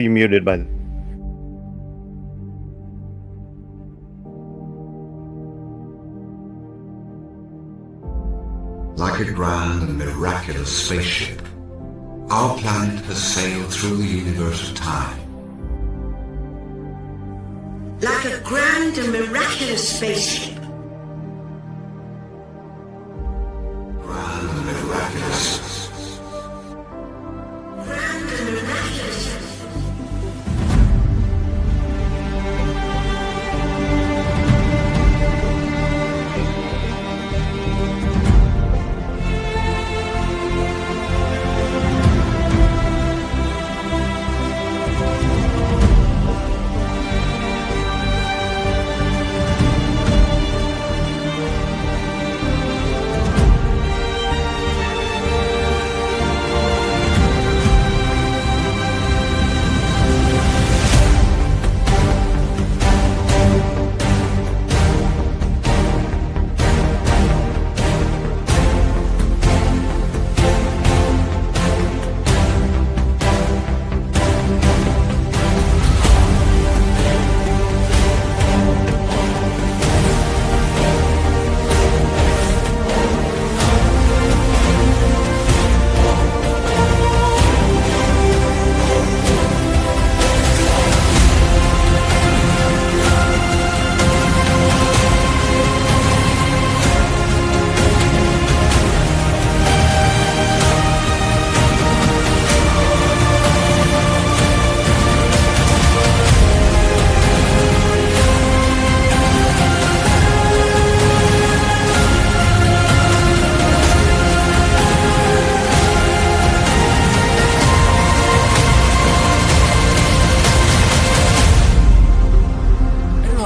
You muted by. Like a grand and miraculous spaceship, our planet has sailed through the universe of time. Like a grand and miraculous spaceship. Grand and miraculous. Grand and miraculous.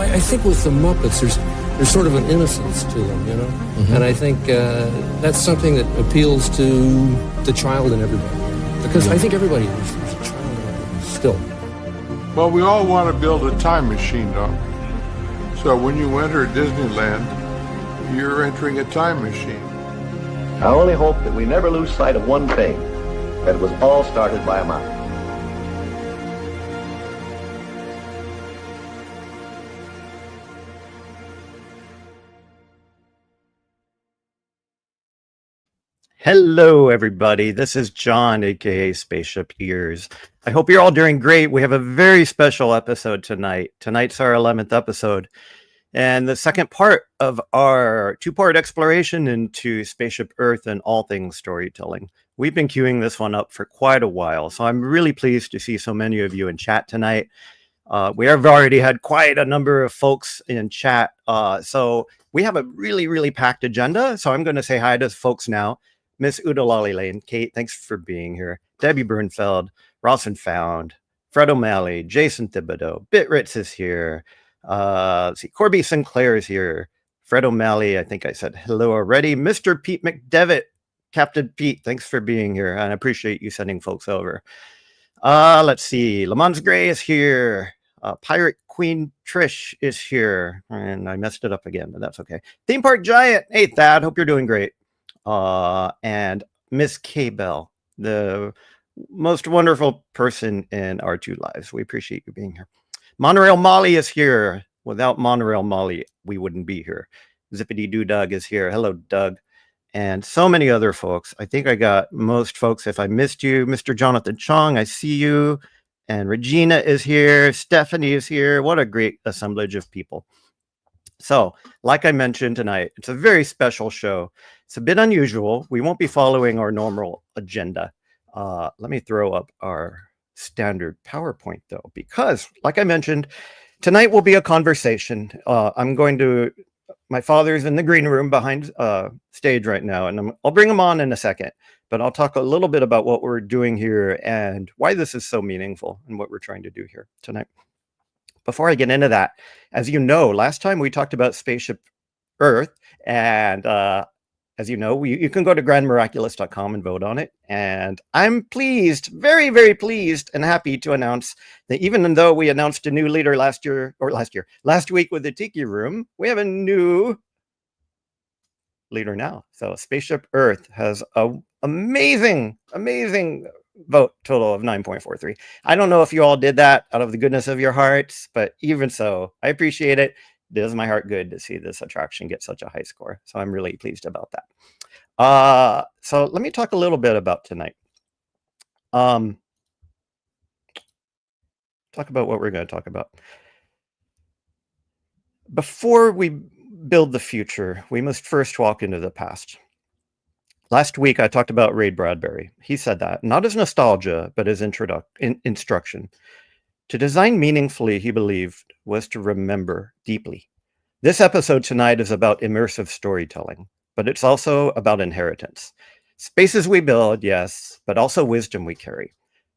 I think with the Muppets, there's sort of an innocence to them, you know? Mm-hmm. And I think that's something that appeals to the child in everybody. Because I think everybody is a child in everybody, still. Well, we all want to build a time machine, don't we? So when you enter Disneyland, you're entering a time machine. I only hope that we never lose sight of one thing, that it was all started by a mouse. Hello, everybody. This is John, aka Spaceship Ears. I hope you're all doing great. We have a very special episode tonight. Tonight's our 11th episode, and the second part of our two-part exploration into Spaceship Earth and all things storytelling. We've been queuing this one up for quite a while, so I'm really pleased to see so many of you in chat tonight. We have already had quite a number of folks in chat, so we have a really packed agenda. So I'm going to say hi to folks now. Miss Udalali Lane, Kate, thanks for being here. Debbie Bernfeld, Rawson Found, Fred O'Malley, Jason Thibodeau, Bitritz is here. Let's see, Corby Sinclair is here. Fred O'Malley, I think I said hello already. Mr. Pete McDevitt, Captain Pete, thanks for being here. And I appreciate you sending folks over. Let's see, Lamont Gray is here. Pirate Queen Trish is here. And I messed it up again, but that's okay. Theme Park Giant, hey Thad, hope you're doing great. And Miss K Bell, the most wonderful person in our two lives. We appreciate you being here. Monorail Molly is here. Without Monorail Molly, we wouldn't be here. Zippity Doo Doug is here. Hello, Doug. And so many other folks. I think I got most folks. If I missed you, Mr. Jonathan Chong, I see you. And Regina is here. Stephanie is here. What a great assemblage of people. So, like I mentioned tonight, it's a very special show. It's a bit unusual. We won't be following our normal agenda. Let me throw up our standard PowerPoint, though, because, like I mentioned, tonight will be a conversation. My father's in the green room behind stage right now, and I'll bring him on in a second. But I'll talk a little bit about what we're doing here and why this is so meaningful and what we're trying to do here tonight. Before I get into that, as you know, last time we talked about Spaceship Earth, and as you know, you can go to grandmiraculous.com and vote on it. And I'm pleased, very pleased and happy to announce that even though we announced a new leader last week with the Tiki Room, we have a new leader now. So Spaceship Earth has an amazing vote total of 9.43. I don't know if you all did that out of the goodness of your hearts, but even so, I appreciate it. It does my heart good to see this attraction get such a high score. So I'm really pleased about that. So let me talk a little bit about tonight. Talk about what we're going to talk about. Before we build the future, we must first walk into the past. Last week, I talked about Ray Bradbury. He said that, not as nostalgia, but as instruction. To design meaningfully, he believed, was to remember deeply. This episode tonight is about immersive storytelling, but it's also about inheritance. Spaces we build, yes, but also wisdom we carry.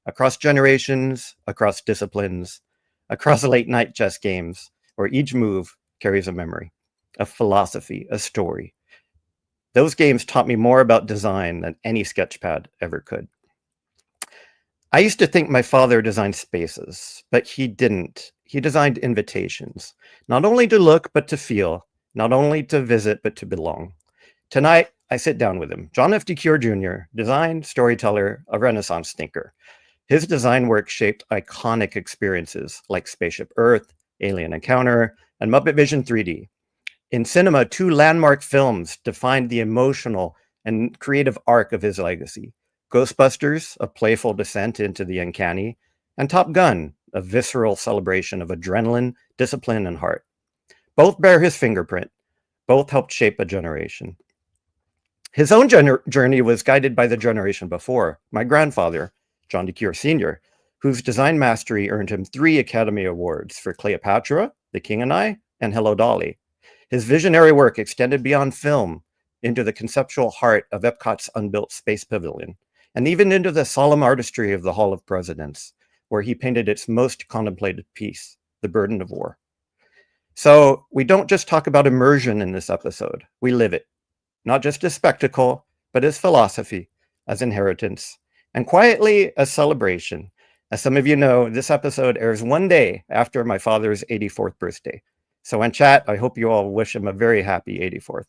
Across generations, across disciplines, across late-night chess games, where each move carries a memory, a philosophy, a story. Those games taught me more about design than any sketchpad ever could. I used to think my father designed spaces, but he didn't. He designed invitations, not only to look, but to feel, not only to visit, but to belong. Tonight, I sit down with him. John F. DeCuir Jr., design, storyteller, a Renaissance thinker. His design work shaped iconic experiences like Spaceship Earth, Alien Encounter, and Muppet Vision 3D. In cinema, 2 landmark films defined the emotional and creative arc of his legacy. Ghostbusters, a playful descent into the uncanny, and Top Gun, a visceral celebration of adrenaline, discipline, and heart. Both bear his fingerprint. Both helped shape a generation. His own journey was guided by the generation before, my grandfather, John DeCuir Sr., whose design mastery earned him 3 Academy Awards for Cleopatra, The King and I, and Hello, Dolly. His visionary work extended beyond film into the conceptual heart of Epcot's unbuilt space pavilion, and even into the solemn artistry of the Hall of Presidents, where he painted its most contemplated piece, The Burden of War. So we don't just talk about immersion in this episode, we live it, not just as spectacle, but as philosophy, as inheritance, and quietly as celebration. As some of you know, this episode airs one day after my father's 84th birthday. So in chat, I hope you all wish him a very happy 84th.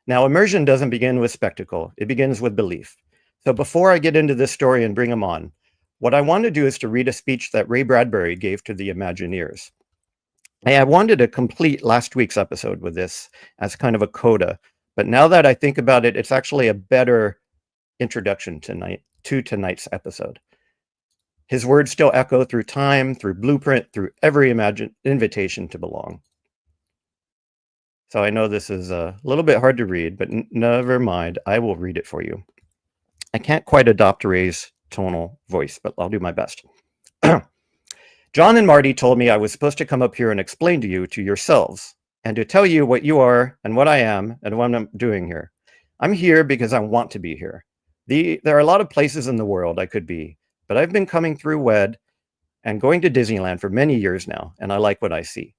Now, immersion doesn't begin with spectacle. It begins with belief. So before I get into this story and bring him on, what I want to do is to read a speech that Ray Bradbury gave to the Imagineers. I wanted to complete last week's episode with this as kind of a coda, but now that I think about it, it's actually a better introduction to tonight's episode. His words still echo through time, through blueprint, through every invitation to belong. So I know this is a little bit hard to read, but never mind, I will read it for you. I can't quite adopt Ray's tonal voice, but I'll do my best. John and Marty told me I was supposed to come up here and explain to you, to yourselves, and to tell you what you are and what I am and what I'm doing here. I'm here because I want to be here. There are a lot of places in the world I could be, but I've been coming through WED and going to Disneyland for many years now, and I like what I see.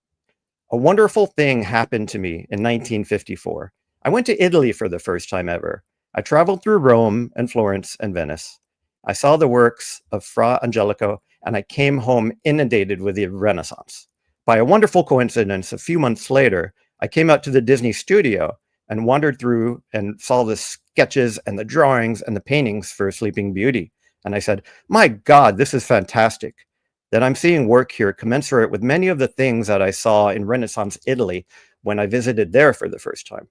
A wonderful thing happened to me in 1954. I went to Italy for the first time ever. I traveled through Rome and Florence and Venice. I saw the works of Fra Angelico, and I came home inundated with the Renaissance. By a wonderful coincidence, a few months later, I came out to the Disney studio and wandered through and saw the sketches and the drawings and the paintings for Sleeping Beauty. And I said, my God, this is fantastic. That I'm seeing work here commensurate with many of the things that I saw in Renaissance Italy when I visited there for the first time.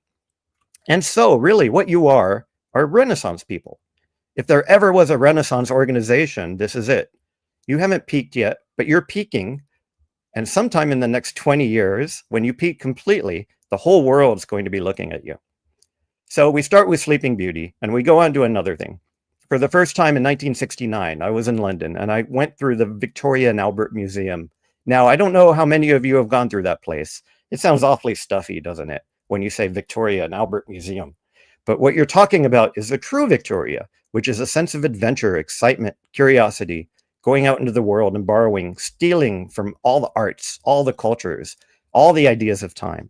And so really what you are Renaissance people. If there ever was a Renaissance organization, this is it. You haven't peaked yet, but you're peaking. And sometime in the next 20 years, when you peak completely, the whole world's going to be looking at you. So we start with Sleeping Beauty and we go on to another thing. For the first time in 1969, I was in London and I went through the Victoria and Albert Museum. Now, I don't know how many of you have gone through that place. It sounds awfully stuffy, doesn't it, when you say Victoria and Albert Museum? But what you're talking about is the true Victoria, which is a sense of adventure, excitement, curiosity, going out into the world and borrowing, stealing from all the arts, all the cultures, all the ideas of time.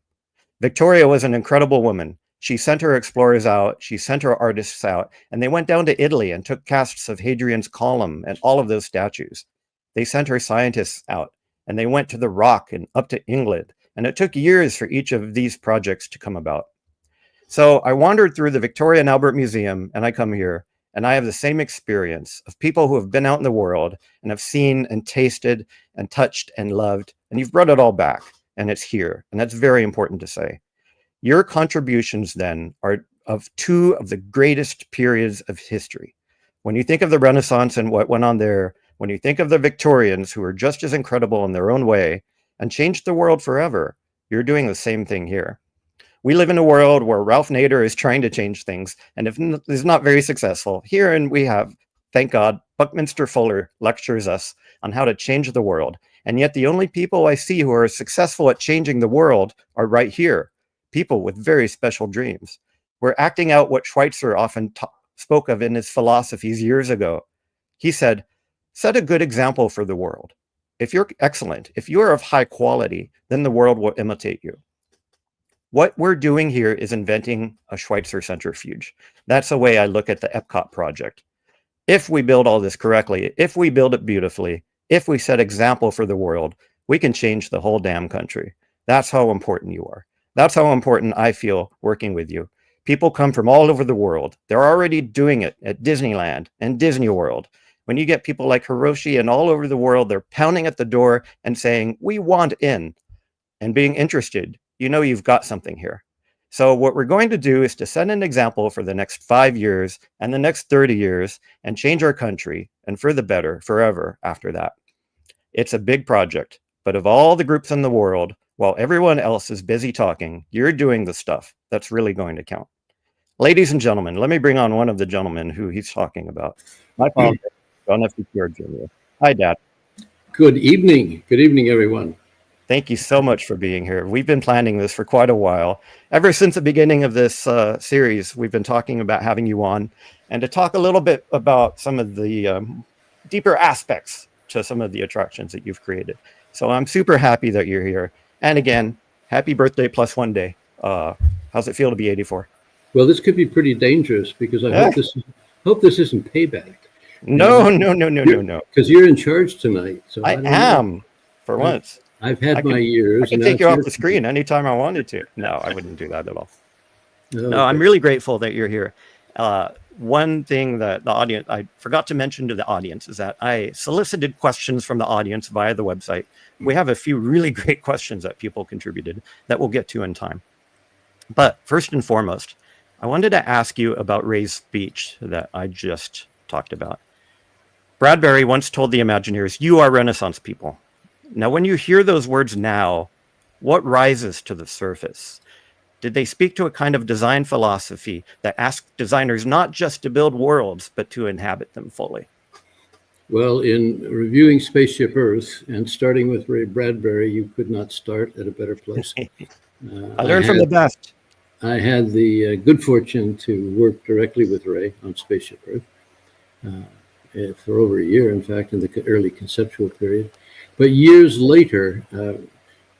Victoria was an incredible woman. She sent her explorers out, she sent her artists out, and they went down to Italy and took casts of Hadrian's Column and all of those statues. They sent her scientists out, and they went to the Rock and up to England, and it took years for each of these projects to come about. So I wandered through the Victoria and Albert Museum, and I come here, And I have the same experience of people who have been out in the world and have seen and tasted and touched and loved, and you've brought it all back, and it's here. And that's very important to say. Your contributions then are of two of the greatest periods of history. When you think of the Renaissance and what went on there, when you think of the Victorians, who are just as incredible in their own way and changed the world forever, you're doing the same thing here. We live in a world where Ralph Nader is trying to change things, and if is not very successful. Here, and we have, thank God, Buckminster Fuller lectures us on how to change the world. And yet the only people I see who are successful at changing the world are right here, people with very special dreams. We're acting out what Schweitzer often spoke of in his philosophies years ago. He said, set a good example for the world. If you're excellent, if you are of high quality, then the world will imitate you. What we're doing here is inventing a Schweitzer centrifuge. That's the way I look at the Epcot project. If we build all this correctly, if we build it beautifully, if we set example for the world, we can change the whole damn country. That's how important you are. That's how important I feel working with you. People come from all over the world. They're already doing it at Disneyland and Disney World. When you get people like Hiroshi and all over the world, they're pounding at the door and saying, we want in, and being interested, you know you've got something here. So what we're going to do is to set an example for the next 5 years and the next 30 years and change our country, and for the better forever after that. It's a big project, but of all the groups in the world, while everyone else is busy talking, you're doing the stuff that's really going to count. Ladies and gentlemen, let me bring on one of the gentlemen who he's talking about. My father, John F. DeCuir Jr. Hi, Dad. Good evening. Good evening, everyone. Thank you so much for being here. We've been planning this for quite a while. Ever since the beginning of this series, we've been talking about having you on and to talk a little bit about some of the deeper aspects to some of the attractions that you've created. So I'm super happy that you're here. And again, happy birthday plus 1 day. How's it feel to be 84? Well, this could be pretty dangerous because I hope this isn't payback. No. Because you're in charge tonight. So I am, for once. I've had my years. I can take you off the screen anytime I wanted to. No, I wouldn't do that at all. No, I'm really grateful that you're here. One thing that the audience, I forgot to mention to the audience, is that I solicited questions from the audience via the website. We have a few really great questions that people contributed that we'll get to in time. But first and foremost, I wanted to ask you about Ray's speech that I just talked about. Bradbury once told the Imagineers, "You are Renaissance people." Now, when you hear those words now, what rises to the surface? Did they speak to a kind of design philosophy that asked designers not just to build worlds, but to inhabit them fully? Well, in reviewing Spaceship Earth and starting with Ray Bradbury, you could not start at a better place. I learned from the best. I had the good fortune to work directly with Ray on Spaceship Earth for over a year, in fact, in the early conceptual period. But years later,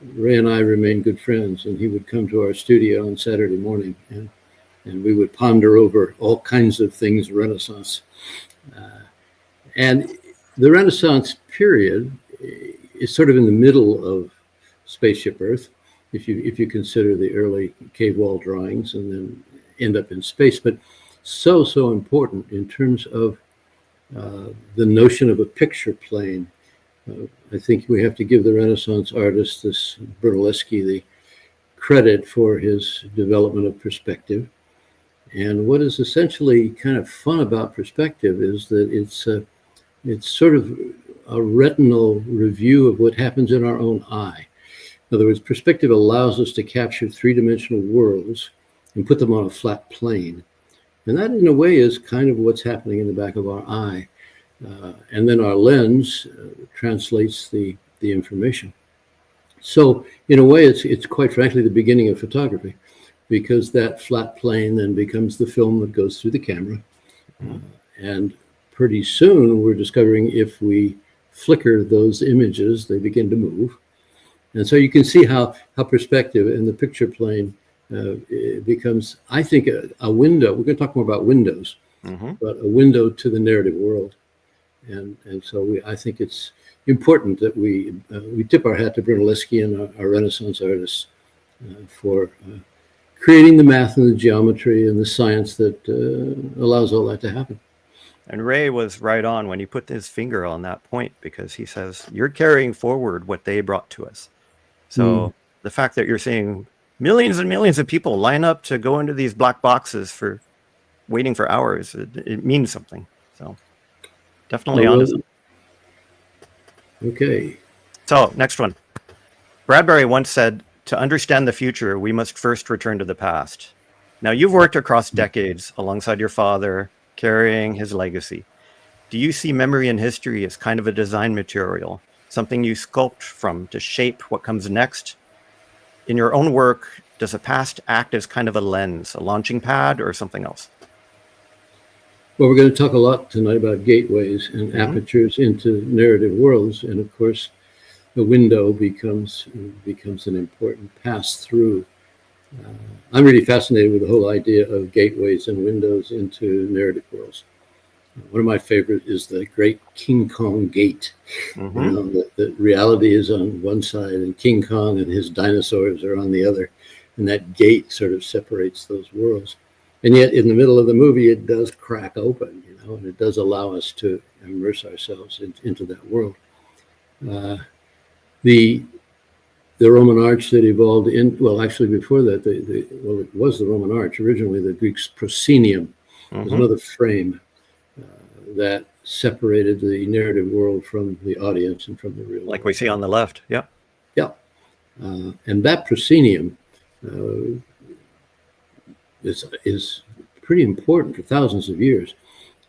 Ray and I remained good friends, and he would come to our studio on Saturday morning, and we would ponder over all kinds of things Renaissance. And the Renaissance period is sort of in the middle of Spaceship Earth, if you consider the early cave wall drawings and then end up in space, but so important in terms of the notion of a picture plane. I think we have to give the Renaissance artist, this Brunelleschi, the credit for his development of perspective. And what is essentially kind of fun about perspective is that it's sort of a retinal review of what happens in our own eye. In other words, perspective allows us to capture three-dimensional worlds and put them on a flat plane. And that, in a way, is kind of what's happening in the back of our eye. And then our lens translates the information. So in a way, it's quite frankly the beginning of photography, because that flat plane then becomes the film that goes through the camera. And pretty soon we're discovering if we flicker those images, they begin to move. And so you can see how perspective in the picture plane it becomes, I think, a window. We're going to talk more about windows, but a window to the narrative world. And so I think it's important that we tip our hat to Brunelleschi and our Renaissance artists for creating the math and the geometry and the science that allows all that to happen. And Ray was right on when he put his finger on that point, because he says, you're carrying forward what they brought to us. So the fact that you're seeing millions and millions of people line up to go into these black boxes for waiting for hours, it means something. So definitely Well, onto something. Okay. So next one. Bradbury once said, to understand the future, we must first return to the past. Now, you've worked across decades alongside your father, carrying his legacy. Do you see memory and history as kind of a design material, something you sculpt from to shape what comes next? In your own work, does the past act as kind of a lens, a launching pad, or something else? Well, we're going to talk a lot tonight about gateways and apertures into narrative worlds, and of course, the window becomes an important pass-through. I'm really fascinated with the whole idea of gateways and windows into narrative worlds. One of my favorite is the great King Kong gate. You know, the reality is on one side and King Kong and his dinosaurs are on the other. And that gate sort of separates those worlds. And yet in the middle of the movie, it does crack open, you know, and it does allow us to immerse ourselves into that world. The Roman arch that evolved in, well, actually before that, it was the Roman arch. Originally, the Greek's proscenium was another frame that separated the narrative world from the audience and from the real Like world. we see on the left, yeah. Yeah. And that proscenium is pretty important for thousands of years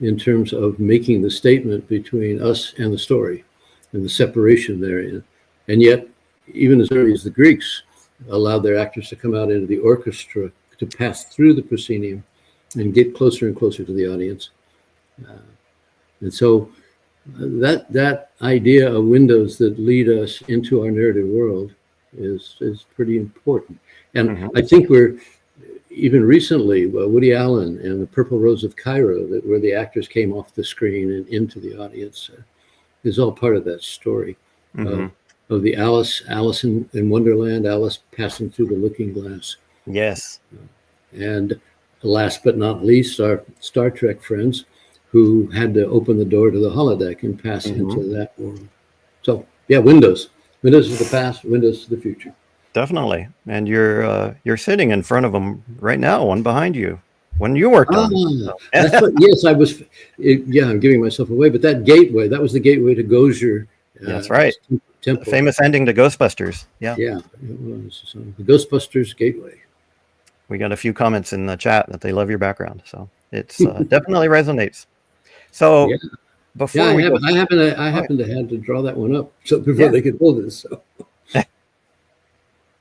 in terms of making the statement between us and the story and the separation therein. And yet, even as early as the Greeks allowed their actors to come out into the orchestra to pass through the proscenium and get closer and closer to the audience. And so that idea of windows that lead us into our narrative world is pretty important. And I think we're, even recently, Woody Allen and The Purple Rose of Cairo, where the actors came off the screen and into the audience, is all part of that story of the Alice in Wonderland, Alice passing through the looking glass. Yes. And last but not least, our Star Trek friends who had to open the door to the holodeck and pass into that world. So, yeah, windows of the past, windows to the future. Definitely. And you're sitting in front of them right now, one behind you, when you worked on it. That's what, yes, I'm giving myself away, but that gateway, that was the gateway to Gozier. That's right. Temple. The famous ending to Ghostbusters. Yeah. Yeah, it was. So the Ghostbusters gateway. We got a few comments in the chat that they love your background. So it's definitely resonates. So before I we happen to have to draw that one up before they could hold it. So.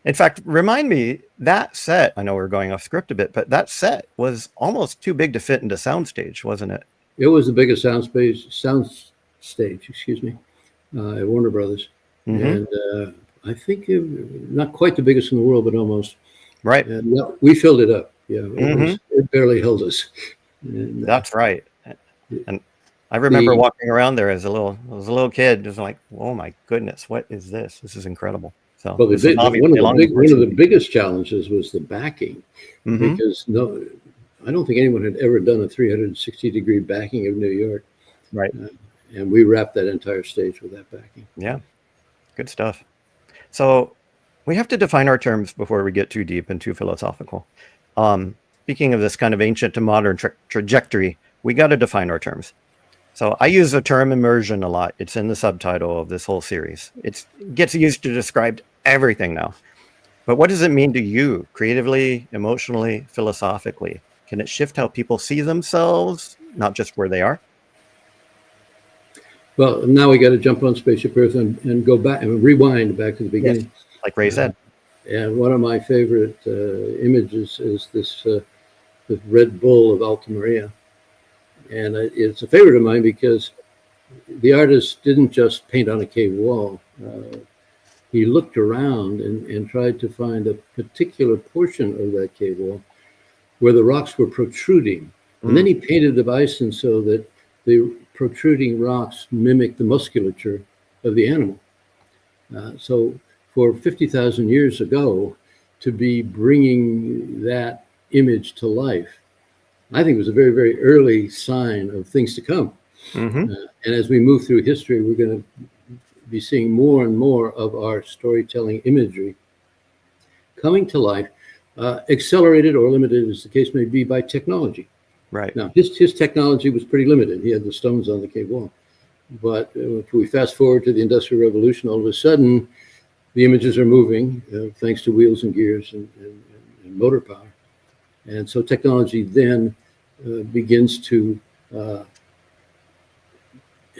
In fact, remind me, that set, I know we're going off script a bit, but that set was almost too big to fit into soundstage, wasn't it? It was the biggest soundstage, at Warner Brothers. And I think not quite the biggest in the world, but almost. Right. And we filled it up. Yeah, it barely held us. And, that's right. And I remember walking around there as a little kid, just like, oh my goodness, what is this? This is incredible. So one of the biggest challenges was the backing, because I don't think anyone had ever done a 360-degree backing of New York. Right. And we wrapped that entire stage with that backing. Yeah, good stuff. So we have to define our terms before we get too deep and too philosophical. Speaking of this kind of ancient to modern trajectory, we got to define our terms. So I use the term immersion a lot. It's in the subtitle of this whole series. It gets used to describe everything now. But what does it mean to you, creatively, emotionally, philosophically? Can it shift how people see themselves, not just where they are? Well, now we got to jump on Spaceship Earth and go back and rewind back to the beginning. Yes, like Ray said. And one of my favorite images is this Red Bull of Alta Maria. And it's a favorite of mine because the artist didn't just paint on a cave wall. He looked around and tried to find a particular portion of that cave wall where the rocks were protruding. And then he painted the bison so that the protruding rocks mimic the musculature of the animal. So for 50,000 years ago, to be bringing that image to life I think it was a very, very early sign of things to come. Mm-hmm. And as we move through history, we're going to be seeing more and more of our storytelling imagery coming to life, accelerated or limited, as the case may be, by technology. Right. Now, his technology was pretty limited. He had the stones on the cave wall. But if we fast forward to the Industrial Revolution, all of a sudden, the images are moving thanks to wheels and gears and motor power. And so technology then begins to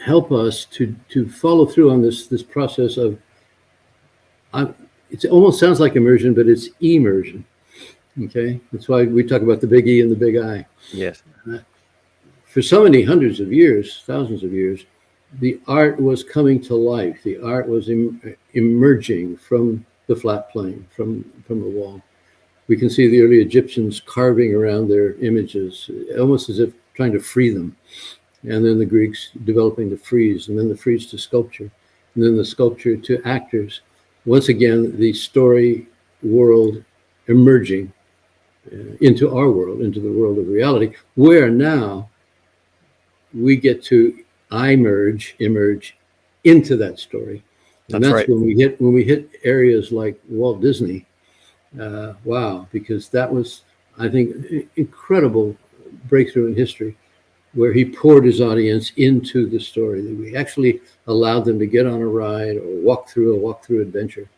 help us to follow through on this process of, it almost sounds like immersion, but it's immersion. Okay, that's why we talk about the big E and the big I. Yes. For so many hundreds of years, thousands of years, the art was coming to life. The art was emerging from the flat plane, from the wall. We can see the early Egyptians carving around their images, almost as if trying to free them. And then the Greeks developing the frieze, and then the frieze to sculpture, and then the sculpture to actors. Once again, the story world emerging into our world, into the world of reality, where now we get to emerge into that story. And that's right. when we hit areas like Walt Disney. Wow, because that was, I think, an incredible breakthrough in history, where he poured his audience into the story. That we actually allowed them to get on a ride or walk through adventure,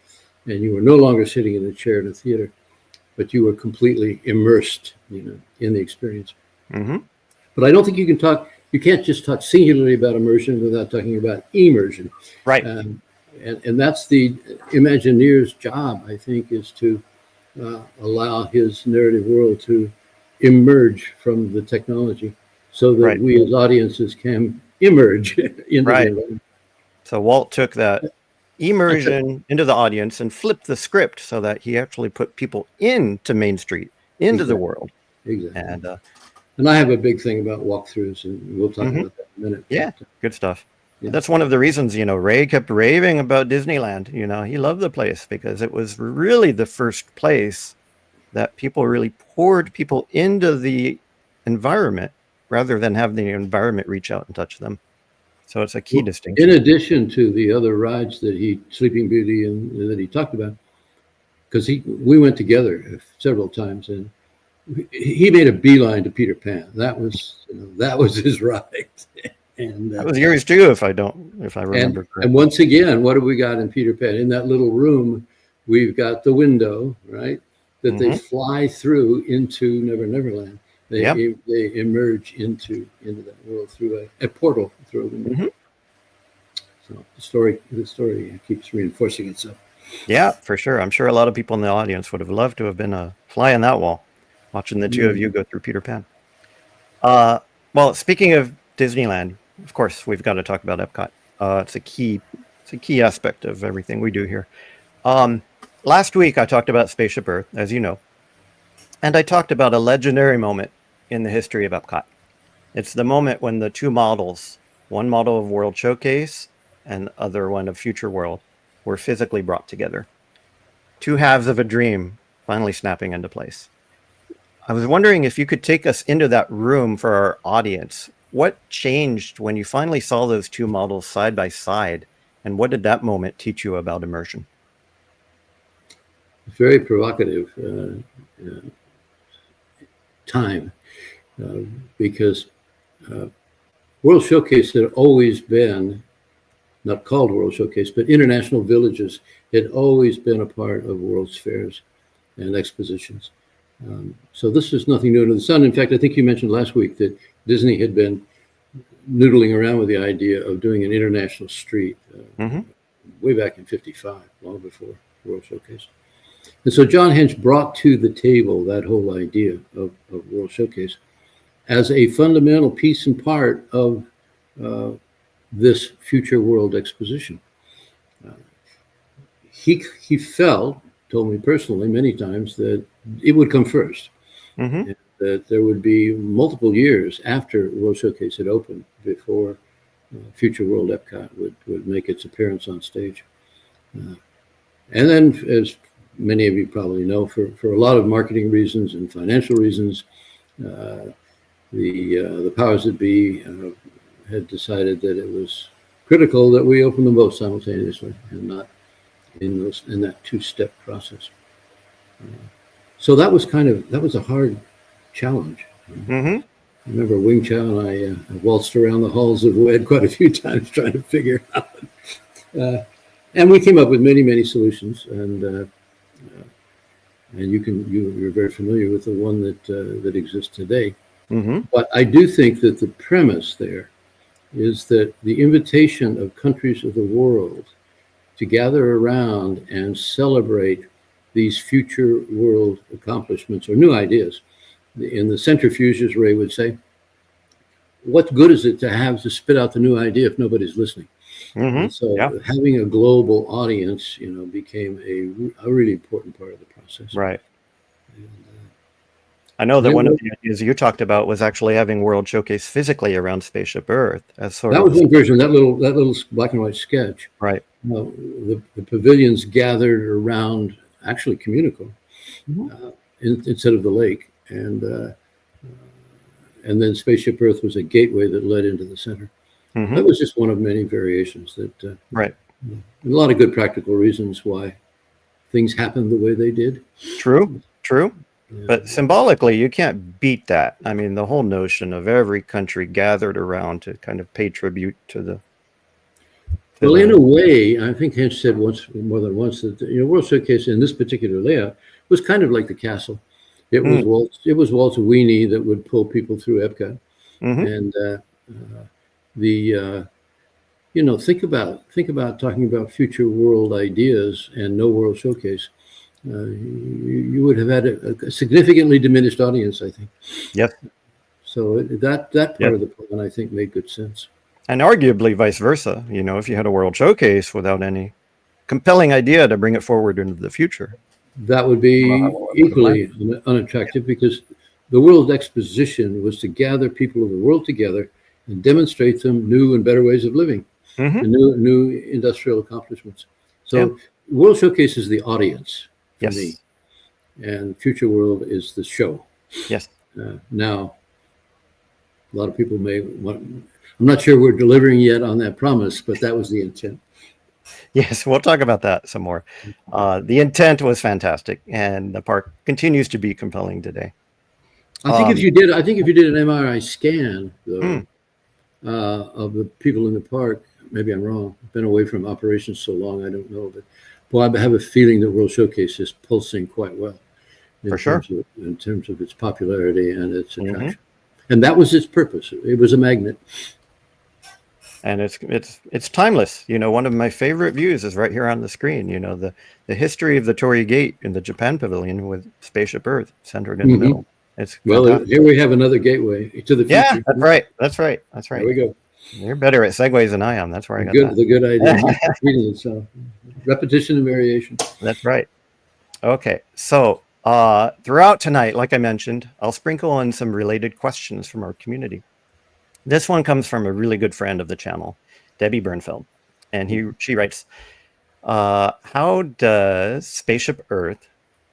and you were no longer sitting in a chair in a theater, but you were completely immersed, in the experience. Mm-hmm. But I don't think you can't just talk singularly about immersion without talking about immersion. Right. And that's the Imagineer's job, I think, is to allow his narrative world to emerge from the technology so that right. we as audiences can emerge into right. the environment. So Walt took that immersion into the audience and flipped the script so that he actually put people into Main Street, into the world. Exactly. And I have a big thing about walkthroughs, and we'll talk about that in a minute. Yeah, good stuff. Yeah. That's one of the reasons, Ray kept raving about Disneyland. He loved the place because it was really the first place that people really poured people into the environment rather than have the environment reach out and touch them. So it's a key distinction. In addition to the other rides that Sleeping Beauty and that he talked about, because we went together several times, and he made a beeline to Peter Pan. That was his ride. And that was yours too, if I remember correctly. And once again, what have we got in Peter Pan? In that little room, we've got the window, right, that they fly through into Neverland. They emerge into that world through a portal, through a window. Mm-hmm. So the story keeps reinforcing itself. Yeah, for sure. I'm sure a lot of people in the audience would have loved to have been a fly on that wall, watching the two of you go through Peter Pan. Well, speaking of Disneyland, of course, we've got to talk about Epcot. It's a key aspect of everything we do here. Last week, I talked about Spaceship Earth, as you know, and I talked about a legendary moment in the history of Epcot. It's the moment when the two models, one model of World Showcase and other one of Future World, were physically brought together. Two halves of a dream finally snapping into place. I was wondering if you could take us into that room for our audience. What changed when you finally saw those two models side by side, and what did that moment teach you about immersion? Very provocative time, because World Showcase had always been, not called World Showcase, but International Villages had always been a part of World's Fairs and expositions. So this is nothing new under the sun. In fact, I think you mentioned last week that Disney had been noodling around with the idea of doing an international street way back in '55, long before World Showcase. And so John Hench brought to the table that whole idea of World Showcase as a fundamental piece and part of this Future World exposition. He told me personally many times, that it would come first. Mm-hmm. That there would be multiple years after World Showcase had opened before Future World Epcot would make its appearance on stage. And then, as many of you probably know, for a lot of marketing reasons and financial reasons, the powers that be had decided that it was critical that we open them both simultaneously and not in that two-step process. So that was a hard challenge. Mm-hmm. I remember Wing Chao and I waltzed around the halls of WED quite a few times trying to figure out. And we came up with many solutions, and you're very familiar with the one that exists today. Mm-hmm. But I do think that the premise there is that the invitation of countries of the world to gather around and celebrate these future world accomplishments or new ideas. In the centrifuge, as Ray would say, what good is it to have to spit out the new idea if nobody's listening? Mm-hmm. So having a global audience, became a really important part of the process. Right. I know that one of the ideas you talked about was actually having World Showcase physically around Spaceship Earth as sort that of was one version. That little black and white sketch. Right. The pavilions gathered around actually Communico instead of the lake, and then Spaceship Earth was a gateway that led into the center. Mm-hmm. That was just one of many variations that. Right. A lot of good practical reasons why things happened the way they did. True. Yeah. But symbolically, you can't beat that. I mean, the whole notion of every country gathered around to kind of pay tribute to the. Well, in a way, I think Hench said more than once that World Showcase in this particular layout was kind of like the castle. It was Walter Weenie that would pull people through Epcot, and think about talking about future world ideas and no World Showcase. You would have had a significantly diminished audience, I think. Yep. So that part of the plan, I think, made good sense. And arguably vice versa. If you had a World Showcase without any compelling idea to bring it forward into the future, that would be equally unattractive, because the World Exposition was to gather people of the world together and demonstrate them new and better ways of living, and new industrial accomplishments. So World Showcase is the audience for me, and Future World is the show. Yes. Now, a lot of people may want. I'm not sure we're delivering yet on that promise, but that was the intent. Yes, we'll talk about that some more. The intent was fantastic, and the park continues to be compelling today. I think if you did an MRI scan though, of the people in the park, maybe I'm wrong. I've been away from operations so long, I don't know, but boy, I have a feeling that World Showcase is pulsing quite well. In terms of its popularity and its attraction, and that was its purpose. It was a magnet. And it's timeless. One of my favorite views is right here on the screen. The history of the Torii Gate in the Japan Pavilion with Spaceship Earth centered in the middle. It's fantastic. Here we have another gateway to the future. Yeah, that's right. There we go. You're better at segues than I am. That's where I got that. The good idea. So, repetition and variation. That's right. Okay, so throughout tonight, like I mentioned, I'll sprinkle in some related questions from our community. This one comes from a really good friend of the channel, Debbie Bernfeld, and she writes, how does Spaceship Earth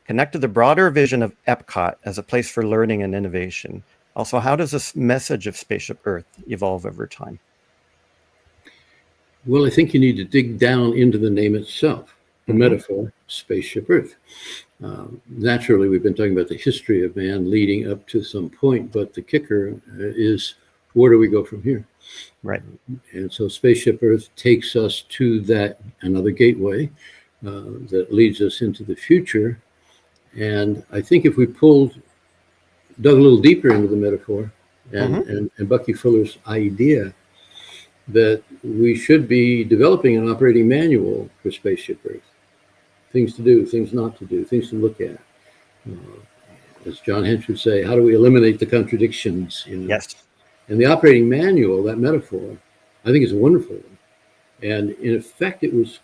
connect to the broader vision of Epcot as a place for learning and innovation? Also, how does this message of Spaceship Earth evolve over time? Well, I think you need to dig down into the name itself, the metaphor, Spaceship Earth. Naturally, we've been talking about the history of man leading up to some point, but the kicker is, where do we go from here? Right. And so Spaceship Earth takes us to that another gateway that leads us into the future. And I think if we dug a little deeper into the metaphor and Bucky Fuller's idea that we should be developing an operating manual for Spaceship Earth, things to do, things not to do, things to look at. As John Hench would say, how do we eliminate the contradictions? Yes. And the operating manual, that metaphor, I think is a wonderful one. And in effect, it was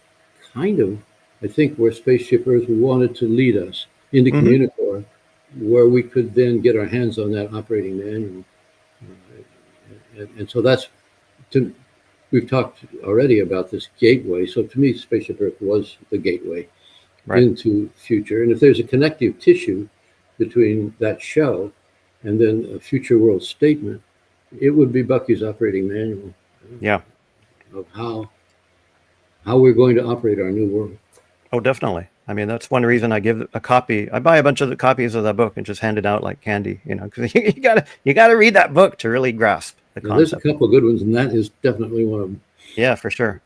kind of, I think, where Spaceship Earth wanted to lead us into Communicore, where we could then get our hands on that operating manual. And so we've talked already about this gateway. So to me, Spaceship Earth was the gateway into future. And if there's a connective tissue between that show and then a future world statement, it would be Bucky's operating manual Yeah. of how we're going to operate our new world. Oh, definitely. I mean, that's one reason I give a copy. I buy a bunch of the copies of that book and just hand it out like candy, because you gotta read that book to really grasp the Now, there's a concept. couple of good ones, and that is definitely one of them. Yeah, for sure.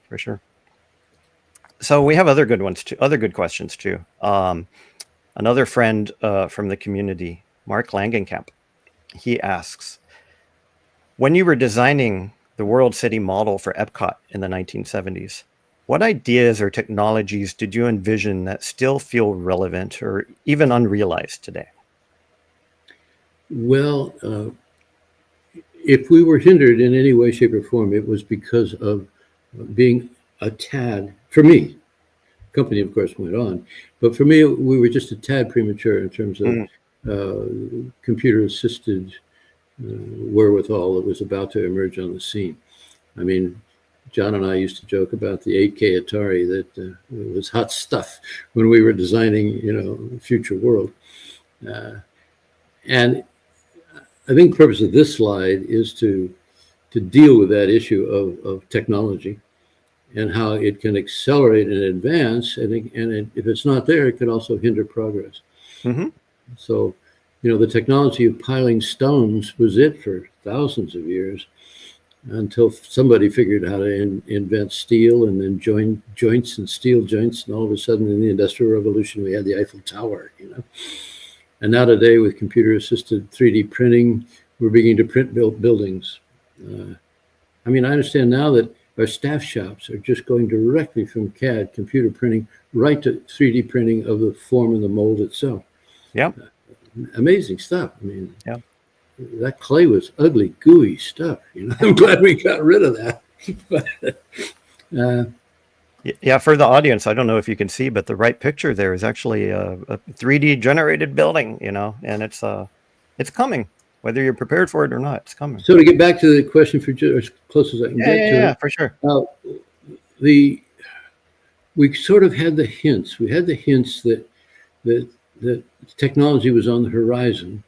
So we have other good ones too, other good questions too. Another friend from the community, Mark Langenkamp, he asks, when you were designing the World City model for Epcot in the 1970s, what ideas or technologies did you envision that still feel relevant or even unrealized today? Well, if we were hindered in any way, shape, or form, it was because of being a tad, for me, the company, of course, went on, but for me, we were just a tad premature in terms of computer-assisted wherewithal that was about to emerge on the scene. I mean, John and I used to joke about the 8K Atari that it was hot stuff when we were designing, future world. And I think the purpose of this slide is to deal with that issue of technology and how it can accelerate and advance. And if it's not there, it can also hinder progress. Mm-hmm. So, the technology of piling stones was it for thousands of years until somebody figured out how to invent steel and then joints and steel joints. And all of a sudden in the Industrial Revolution, we had the Eiffel Tower, And now today with computer-assisted 3D printing, we're beginning to print buildings. I understand now that our staff shops are just going directly from CAD, computer printing, right to 3D printing of the form and the mold itself. Yeah. Amazing stuff. Yeah. That clay was ugly, gooey stuff. I'm glad we got rid of that. Yeah, for the audience, I don't know if you can see, but the right picture there is actually a 3D generated building, and it's coming. Whether you're prepared for it or not, it's coming. So to get back to the question for as close as I can get to yeah, it, for sure. We sort of had the hints. We had the hints that technology was on the horizon,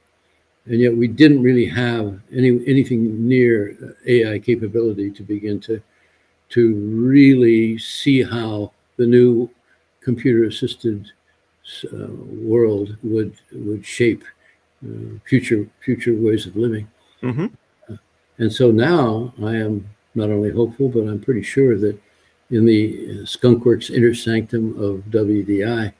and yet we didn't really have anything near AI capability to begin to really see how the new computer-assisted world would shape future ways of living. Mm-hmm. And so now I am not only hopeful, but I'm pretty sure that in the Skunkworks inner sanctum of WDI,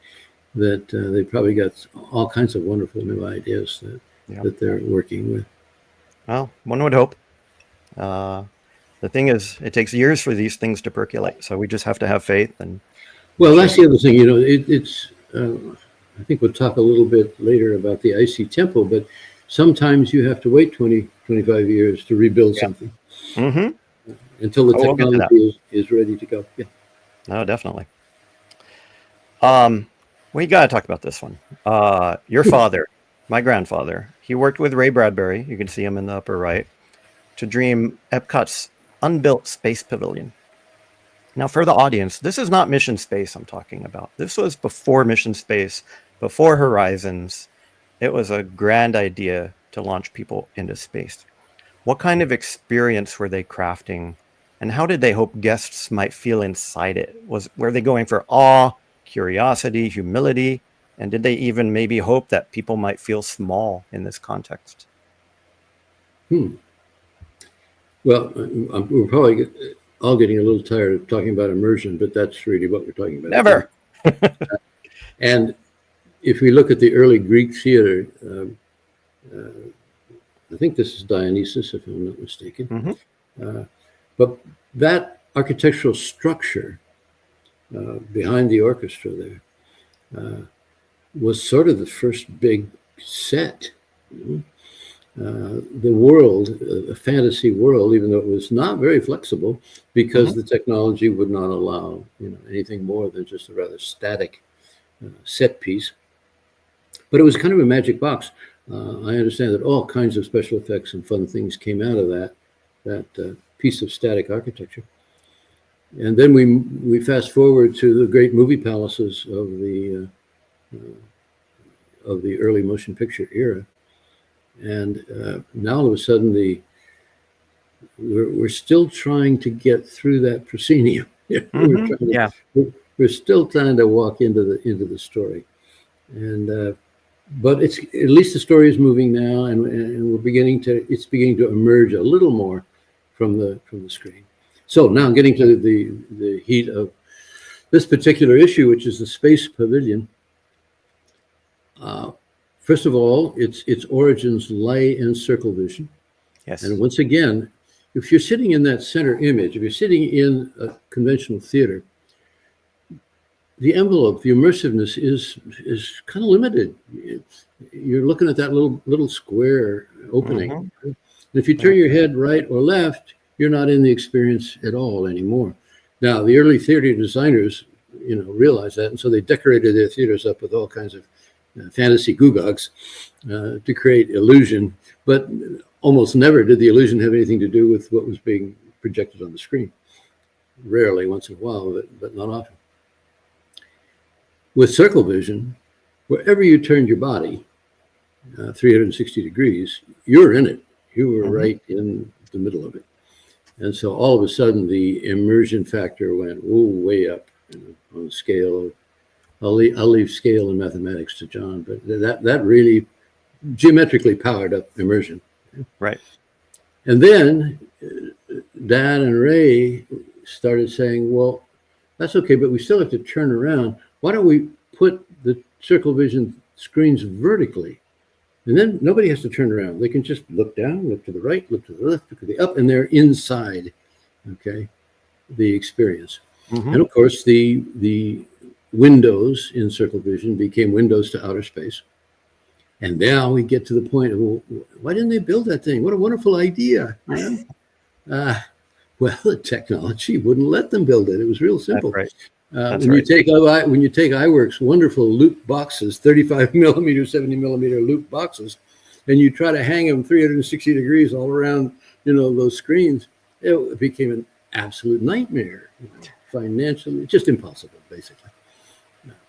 that they probably got all kinds of wonderful new ideas that they're working with. Well, one would hope. The thing is, it takes years for these things to percolate, so we just have to have faith. And well, that's the other thing. It's. I think we'll talk a little bit later about the icy temple, but sometimes you have to wait 20, 25 years to rebuild something until the technology is ready to go. Yeah. No, definitely. We got to talk about this one. Your father, my grandfather, he worked with Ray Bradbury. You can see him in the upper right, to dream Epcot's unbuilt space pavilion. Now, for the audience, this is not Mission Space I'm talking about. This was before Mission Space, before Horizons. It was a grand idea to launch people into space. What kind of experience were they crafting, and how did they hope guests might feel inside it? Were they going for awe, curiosity, humility, and did they even maybe hope that people might feel small in this context? Well, we're probably all getting a little tired of talking about immersion, but that's really what we're talking about. Never. And if we look at the early Greek theater, I think this is Dionysus, if I'm not mistaken. But that architectural structure behind the orchestra there was sort of the first big set. The world, a fantasy world, even though it was not very flexible, because the technology would not allow anything more than just a rather static set piece. But it was kind of a magic box. I understand that all kinds of special effects and fun things came out of that piece of static architecture. And then we fast forward to the great movie palaces of the early motion picture era. And now all of a sudden we're still trying to get through that proscenium. We're still trying to walk into the story, and but it's at least the story is moving now, and it's beginning to emerge a little more from the screen. So now getting to the heat of this particular issue, which is the Space Pavilion. First of all, its origins lie in circle vision. Yes. And once again, if you're sitting in that center image, if you're sitting in a conventional theater, the envelope, the immersiveness is kind of limited. You're looking at that little square opening. Mm-hmm. And if you turn your head right or left, you're not in the experience at all anymore. Now, the early theater designers, realized that, and so they decorated their theaters up with all kinds of fantasy googogs to create illusion, but almost never did the illusion have anything to do with what was being projected on the screen. Rarely, once in a while, but not often. With circle vision, wherever you turned your body, 360 degrees, you're in it. You were right in the middle of it. And so all of a sudden, the immersion factor went way up on the scale of, I'll leave scale and mathematics to John, but that really geometrically powered up immersion. Right. And then Dan and Ray started saying, well, that's okay, but we still have to turn around. Why don't we put the circle vision screens vertically? And then nobody has to turn around. They can just look down, look to the right, look to the left, look to the up, and they're inside, the experience. Mm-hmm. And of course, the windows in circle vision became windows to outer space. And now we get to the point of, well, why didn't they build that thing? What a wonderful idea. Well, the technology wouldn't let them build it. It was real simple. That's right. When you take iWorks wonderful loop boxes, 35 millimeter, 70 millimeter loop boxes, and you try to hang them 360 degrees all around, those screens, it became an absolute nightmare. Financially, just impossible, basically.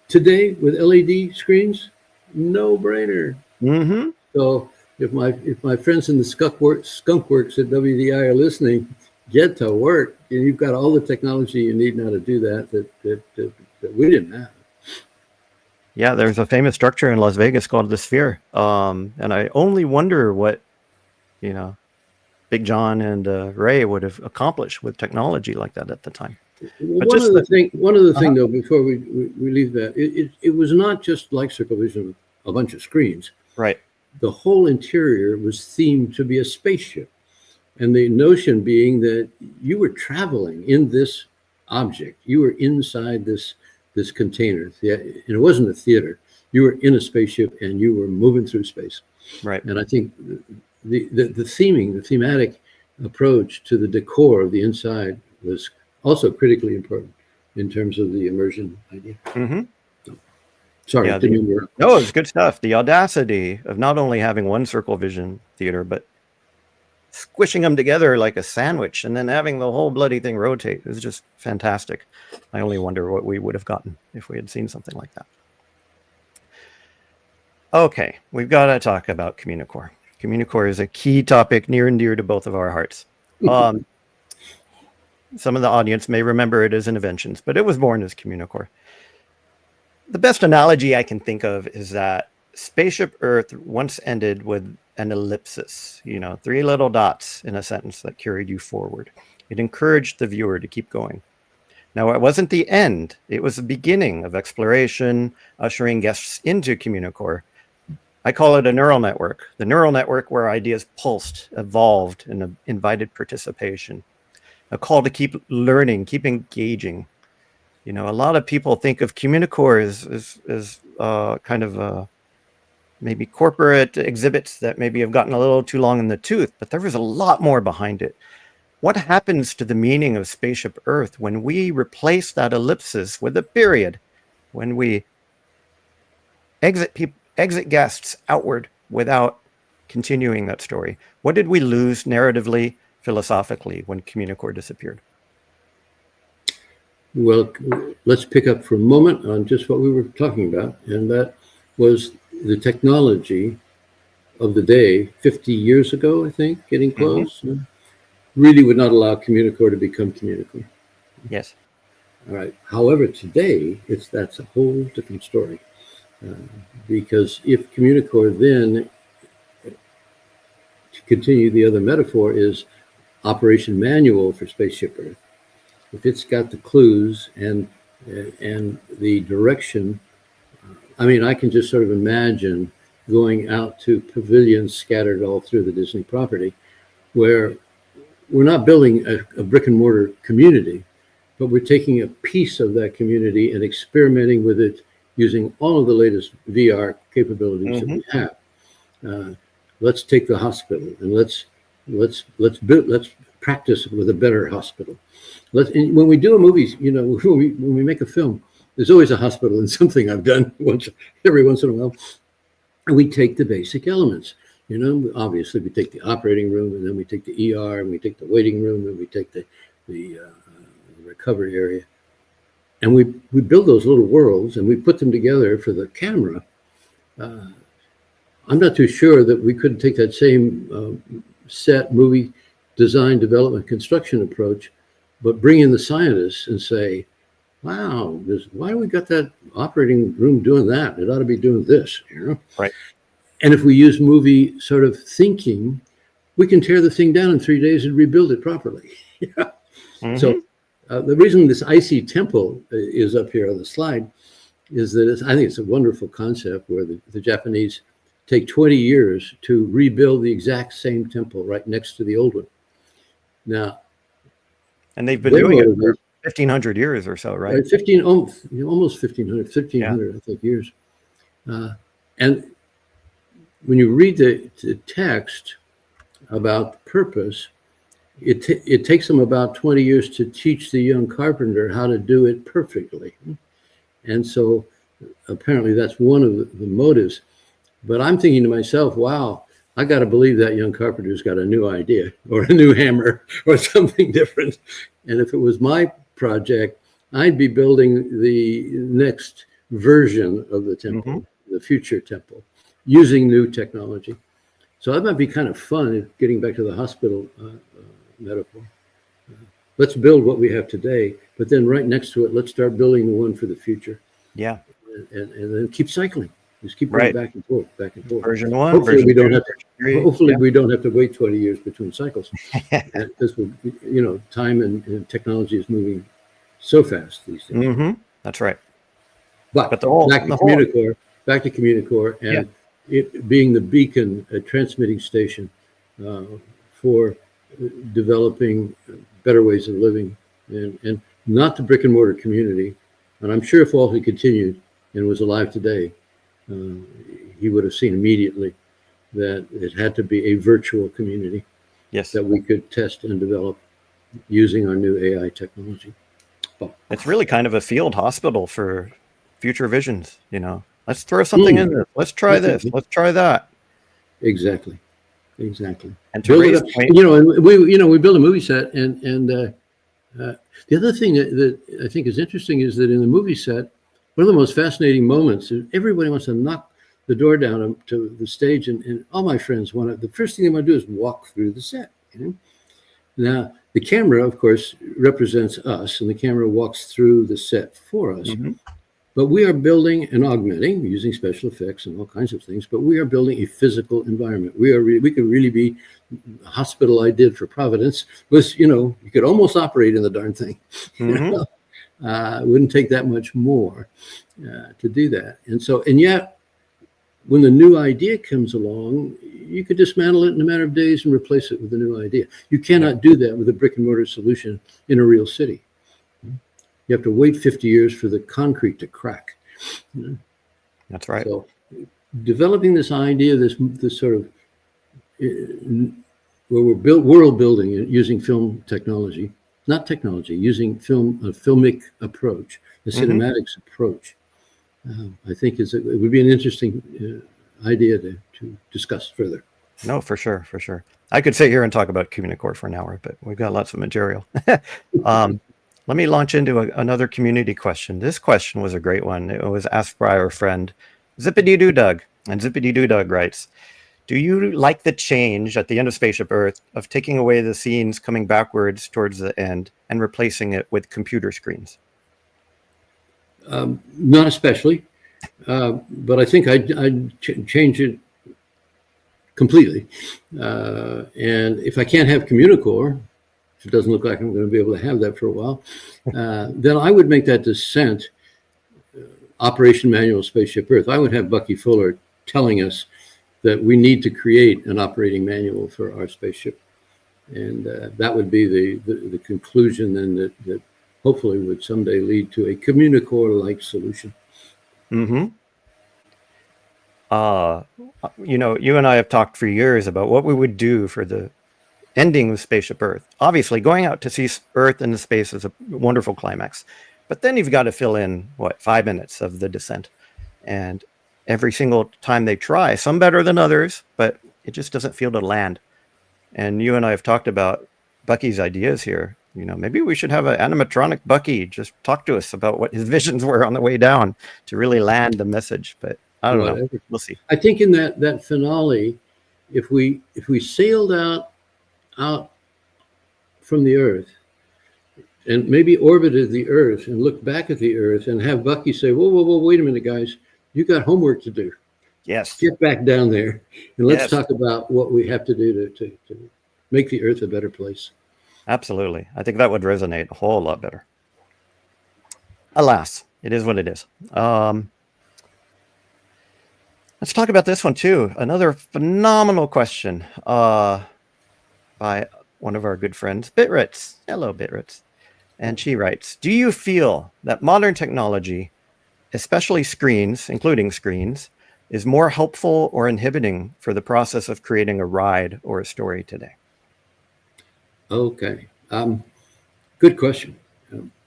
Today, with LED screens, no brainer. Mm-hmm. So if my friends in the skunk works at WDI are listening, get to work, and you've got all the technology you need now to do that we didn't have. Yeah, there's a famous structure in Las Vegas called the Sphere, and I only wonder what Big John and Ray would have accomplished with technology like that at the time. One other thing though, before we leave that, it was not just like circle vision, a bunch of screens. Right. The whole interior was themed to be a spaceship. And the notion being that you were traveling in this object. You were inside this container. And it wasn't a theater. You were in a spaceship and you were moving through space. Right. And I think the thematic approach to the decor of the inside was also critically important in terms of the immersion idea. Mm-hmm. Sorry, no, it's good stuff. The audacity of not only having one circle vision theater, but squishing them together like a sandwich and then having the whole bloody thing rotate is just fantastic. I only wonder what we would have gotten if we had seen something like that. Okay, we've got to talk about Communicore. Communicore is a key topic near and dear to both of our hearts. Some of the audience may remember it as Innoventions, but it was born as Communicore. The best analogy I can think of is that Spaceship Earth once ended with an ellipsis, 3 little dots in a sentence that carried you forward. It encouraged the viewer to keep going. Now, it wasn't the end. It was the beginning of exploration, ushering guests into Communicore. I call it a neural network, the neural network where ideas pulsed, evolved, and invited participation. A call to keep learning, keep engaging. A lot of people think of Communicore as kind of maybe corporate exhibits that maybe have gotten a little too long in the tooth, but there was a lot more behind it. What happens to the meaning of Spaceship Earth when we replace that ellipsis with a period, when we exit guests outward without continuing that story? What did we lose narratively, philosophically, when Communicore disappeared? Well, let's pick up for a moment on just what we were talking about, and that was the technology of the day 50 years ago, I think, getting close, really would not allow Communicore to become Communicore. Yes. All right. However, today, that's a whole different story. Because if Communicore then, to continue the other metaphor, is operation manual for Spaceship Earth, if it's got the clues and the direction, I mean, I can just sort of imagine going out to pavilions scattered all through the Disney property, where we're not building a brick and mortar community, but we're taking a piece of that community and experimenting with it using all of the latest VR capabilities that we have. Let's take the hospital and let's practice with a better hospital. When we do a movie, when we make a film, there's always a hospital in something I've done every once in a while. And we take the basic elements. Obviously we take the operating room, and then we take the ER, and we take the waiting room, and we take the recovery area. And we build those little worlds, and we put them together for the camera. I'm not too sure that we couldn't take that same set, movie design, development, construction approach, but bring in the scientists and say, wow, why we got that operating room doing that? It ought to be doing this, Right. And if we use movie sort of thinking, we can tear the thing down in 3 days and rebuild it properly. So the reason this icy temple is up here on the slide is that I think it's a wonderful concept where the Japanese take 20 years to rebuild the exact same temple right next to the old one. Now, and they've been doing it for 1,500 years or so, right? Almost 1,500, I think, years. And when you read the text about purpose, it takes them about 20 years to teach the young carpenter how to do it perfectly. And so apparently that's one of the motives. But I'm thinking to myself, wow, I got to believe that young carpenter's got a new idea or a new hammer or something different. And if it was my project, I'd be building the next version of the temple, the future temple, using new technology. So that might be kind of fun, getting back to the hospital metaphor. Let's build what we have today, but then right next to it, let's start building the one for the future. Yeah. And then keep cycling. Just keep going back and forth, back and forth. Version 1, hopefully version we don't 2, have to, hopefully we don't have to wait 20 years between cycles. This will, time and technology is moving so fast these days. That's right. But back to Communicore, and it being the beacon, a transmitting station for developing better ways of living, and not the brick and mortar community. And I'm sure if Walter continued and was alive today, he would have seen immediately that it had to be a virtual community that we could test and develop using our new AI technology. It's really kind of a field hospital for future visions, Let's throw something in there. Let's try this. Let's try that. Exactly. And build it up. And we build a movie set, and the other thing that I think is interesting is that in the movie set, one of the most fascinating moments is everybody wants to knock the door down to the stage, and all my friends the first thing they want to do is walk through the set. Now, the camera, of course, represents us, and the camera walks through the set for us. But we are building and augmenting using special effects and all kinds of things, but we are building a physical environment. We could really be the hospital I did for Providence was, you could almost operate in the darn thing. It wouldn't take that much more to do that. And yet, when the new idea comes along, you could dismantle it in a matter of days and replace it with a new idea. You cannot do that with a brick and mortar solution in a real city. You have to wait 50 years for the concrete to crack. That's right. So developing this idea, this sort of where we're world building using film technology, not technology, using a filmic approach, a cinematics approach, I think it would be an interesting idea to discuss further. No, for sure. I could sit here and talk about Communicore for an hour, but we've got lots of material. Let me launch into another community question. This question was a great one. It was asked by our friend Zippity Doo Doug, and Zippity Doo Doug writes, Do you like the change at the end of Spaceship Earth of taking away the scenes coming backwards towards the end and replacing it with computer screens? Not especially, but I think I'd change it completely. And if I can't have Communicore, if it doesn't look like I'm going to be able to have that for a while, then I would make that descent operation manual Spaceship Earth. I would have Bucky Fuller telling us that we need to create an operating manual for our spaceship. And that would be the conclusion then that hopefully would someday lead to a Communicore-like solution. Mm-hmm. You and I have talked for years about what we would do for the ending of Spaceship Earth. Obviously, going out to see Earth in space is a wonderful climax. But then you've got to fill in, 5 minutes of the descent. And every single time they try, some better than others, but it just doesn't feel to land. And you and I have talked about Bucky's ideas here. Maybe we should have an animatronic Bucky just talk to us about what his visions were on the way down to really land the message. But I don't know. We'll see. I think in that finale, if we sailed out from the Earth and maybe orbited the Earth and looked back at the Earth and have Bucky say, whoa, wait a minute, guys, you got homework to do. Yes. Get back down there and let's talk about what we have to do to make the Earth a better place. Absolutely. I think that would resonate a whole lot better. Alas, it is what it is. Let's talk about this one too. Another phenomenal question by one of our good friends, Bitritz. Hello, Bitritz. And she writes, do you feel that modern technology, especially screens, including screens, is more helpful or inhibiting for the process of creating a ride or a story today? Okay. Good question.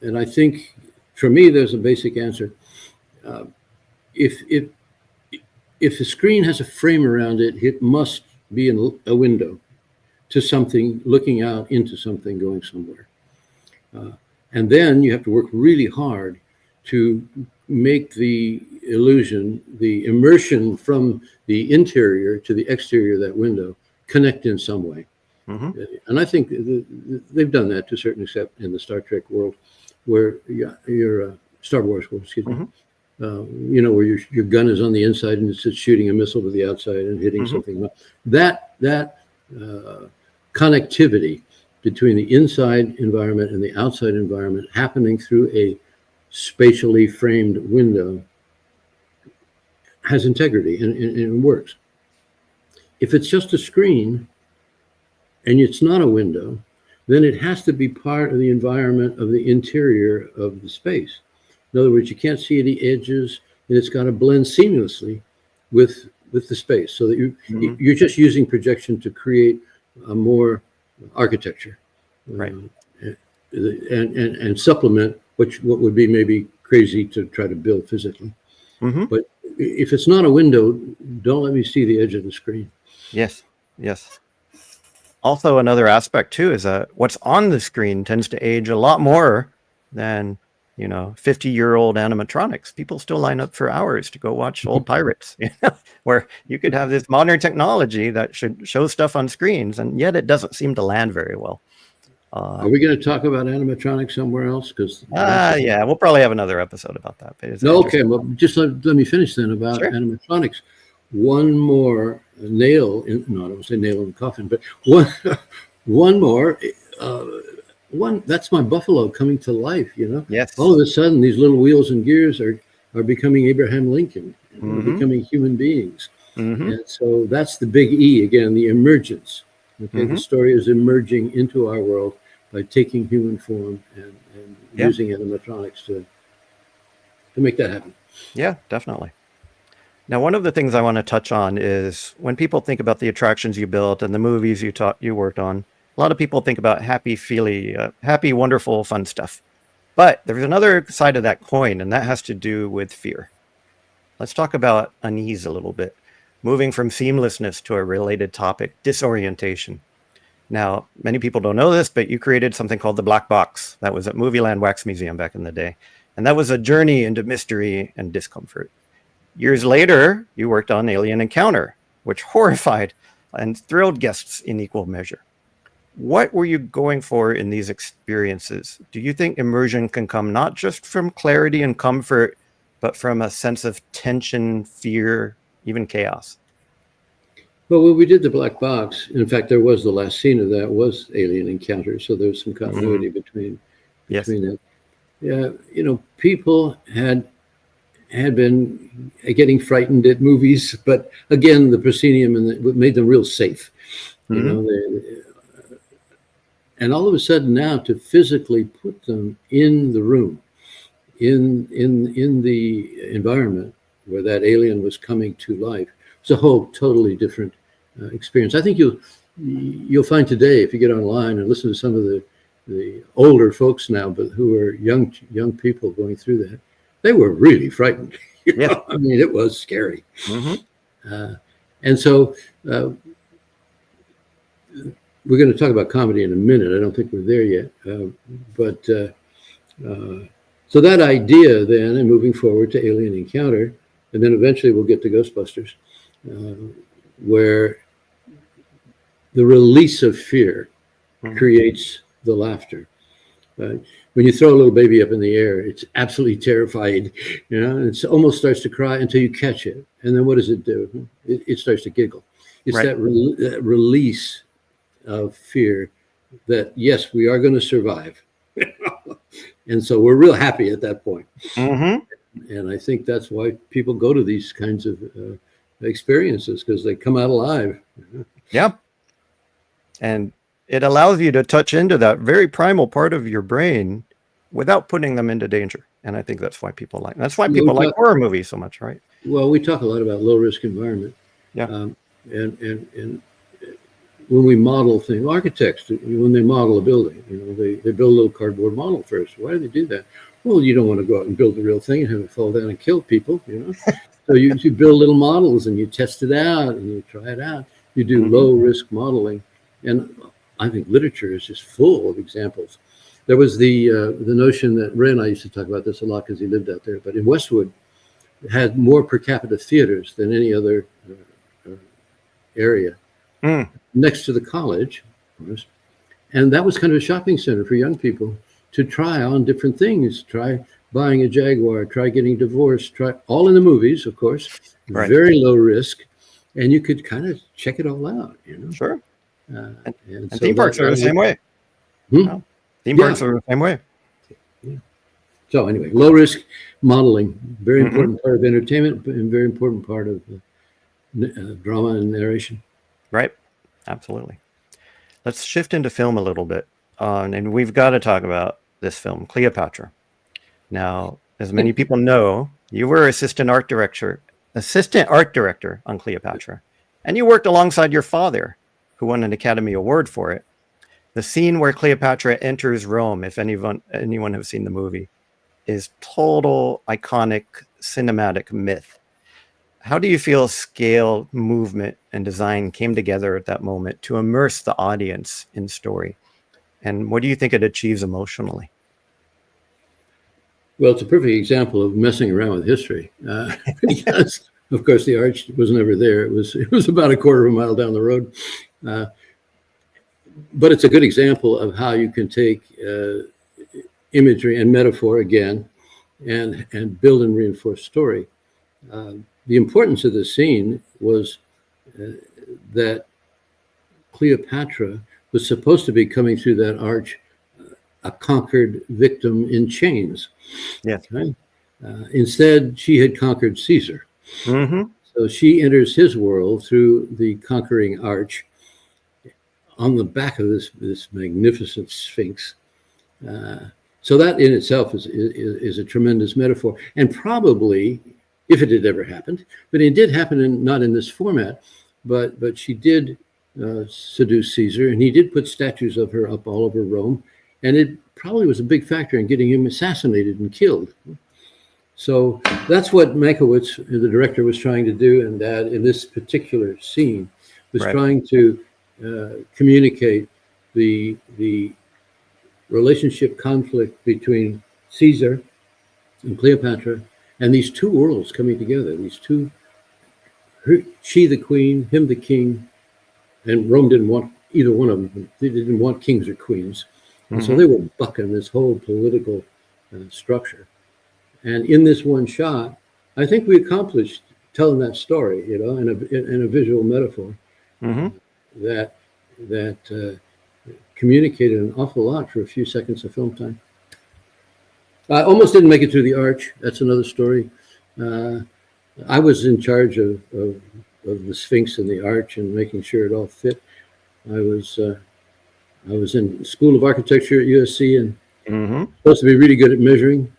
And I think for me, there's a basic answer. If the screen has a frame around it, it must be in a window to something, looking out into something going somewhere. And then you have to work really hard to make the illusion, the immersion from the interior to the exterior of that window connect in some way. Mm-hmm. And I think they've done that to a certain extent in the Star Trek world, where your Star Wars world, excuse me, where your gun is on the inside and it's shooting a missile to the outside and hitting something. That connectivity between the inside environment and the outside environment happening through a spatially framed window has integrity and it works. If it's just a screen and it's not a window, then it has to be part of the environment of the interior of the space. In other words, you can't see any edges, and it's got to blend seamlessly with the space, so that you're just using projection to create a more architecture, right? And supplement what would be maybe crazy to try to build physically. Mm-hmm. But if it's not a window, don't let me see the edge of the screen. Yes. Also, another aspect too is that what's on the screen tends to age a lot more than 50-year-old animatronics. People still line up for hours to go watch old pirates, where you could have this modern technology that should show stuff on screens, and yet it doesn't seem to land very well. Are we going to talk about animatronics somewhere else? Because we'll probably have another episode about that. Okay, well, just let me finish then about animatronics. One more nail in, no, I don't say nail in the coffin, but one more. That's my buffalo coming to life. Yes. All of a sudden, these little wheels and gears are becoming Abraham Lincoln, becoming human beings, and so that's the big E again, the emergence. Okay, the story is emerging into our world by taking human form and using animatronics to make that happen. Yeah, definitely. Now, one of the things I want to touch on is when people think about the attractions you built and the movies you worked on, a lot of people think about happy, wonderful, fun stuff. But there's another side of that coin, and that has to do with fear. Let's talk about unease a little bit. Moving from seamlessness to a related topic, disorientation. Now, many people don't know this, but you created something called the Black Box. That was at Movieland Wax Museum back in the day. And that was a journey into mystery and discomfort. Years later, you worked on Alien Encounter. which horrified and thrilled guests in equal measure. What were you going for in these experiences? Do you think immersion can come not just from clarity and comfort, but from a sense of tension, fear, even chaos? Well, when we did the black box, in fact, there was the last scene of that was alien encounter, so there's some continuity between that. Yeah, people had been getting frightened at movies, but again, the proscenium made them real safe. And all of a sudden now to physically put them in the room, in the environment where that alien was coming to life, it's a whole totally different experience. I think you'll find today, if you get online and listen to some of the older folks now, but who are young people going through that, they were really frightened. I mean, it was scary. And so we're going to talk about comedy in a minute. I don't think we're there yet. So that idea then, and moving forward to Alien Encounter, and then eventually we'll get to Ghostbusters, where the release of fear creates the laughter. When you throw a little baby up in the air, it's absolutely terrified, and it almost starts to cry until you catch it. And then what does it do? It starts to giggle. It's that release of fear that, yes, we are going to survive. And so we're real happy at that point. And I think that's why people go to these kinds of experiences, because they come out alive. Yeah. And it allows you to touch into that very primal part of your brain without putting them into danger. And I think that's why people like horror movies so much, right? Well, we talk a lot about low risk environment. Yeah. And when we model things, architects, when they model a building, they build a little cardboard model first. Why do they do that? Well, you don't want to go out and build the real thing and have it fall down and kill people, So you build little models and you test it out and you try it out. You do low risk modeling. And I think literature is just full of examples. There was the notion that Ray and I used to talk about this a lot because he lived out there, but in Westwood had more per capita theaters than any other area next to the college, of course. And that was kind of a shopping center for young people to try on different things, try buying a Jaguar, try getting divorced, try all in the movies, of course, very low risk. And you could kind of check it all out, Sure. And so theme parks are the same way. Theme parks are the same way. So anyway, low risk modeling, very important part of entertainment and very important part of drama and narration. Right. Absolutely. Let's shift into film a little bit. And we've got to talk about this film, Cleopatra. Now, as many people know, you were assistant art director on Cleopatra. And you worked alongside your father, who won an Academy Award for it. The scene where Cleopatra enters Rome, if anyone has seen the movie, is total iconic cinematic myth. How do you feel scale, movement, and design came together at that moment to immerse the audience in story? And what do you think it achieves emotionally? Well, it's a perfect example of messing around with history. Because, of course, the arch was never there. It was about a quarter of a mile down the road. But it's a good example of how you can take imagery and metaphor again and build and reinforce story. The importance of the scene was that Cleopatra was supposed to be coming through that arch, a conquered victim in chains. Yes. Right? Instead, she had conquered Caesar. So she enters his world through the conquering arch on the back of this magnificent Sphinx. So that in itself is a tremendous metaphor. And probably, if it had ever happened, but it did happen not in this format, but she did seduce Caesar, and he did put statues of her up all over Rome, and it probably was a big factor in getting him assassinated and killed. So that's what Mankiewicz, the director, was trying to do, and that in this particular scene was trying to communicate the relationship conflict between Caesar and Cleopatra, and these two worlds coming together, these two she the queen, him the king, and Rome didn't want either one of them. They didn't want kings or queens, and so they were bucking this whole political structure. And in this one shot, I think we accomplished telling that story, you know, in a visual metaphor that communicated an awful lot for a few seconds of film time. I almost didn't make it through the arch. That's another story. I was in charge of the Sphinx and the arch and making sure it all fit. I was in School of Architecture at USC and supposed to be really good at measuring.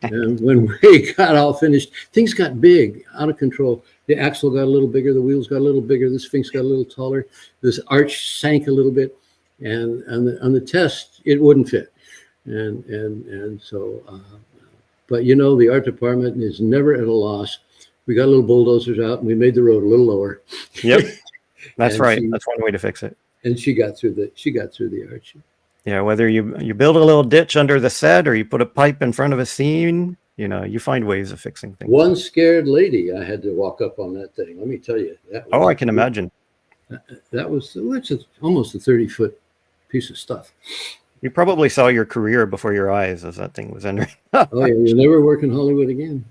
And when we got all finished, things got big, out of control. The axle got a little bigger, the wheels got a little bigger, the Sphinx got a little taller, this arch sank a little bit, and on the test it wouldn't fit. And so, but you know, the art department is never at a loss. We got little bulldozers out and we made the road a little lower. Yep, that's right. That's one way to fix it. And she got through the arch. Yeah, whether you build a little ditch under the set or you put a pipe in front of a scene, you know, you find ways of fixing things. One scared lady, I had to walk up on that thing. Let me tell you. I can imagine. That was almost a 30-foot piece of stuff. You probably saw your career before your eyes as that thing was entering. Oh, yeah, you'll never work in Hollywood again.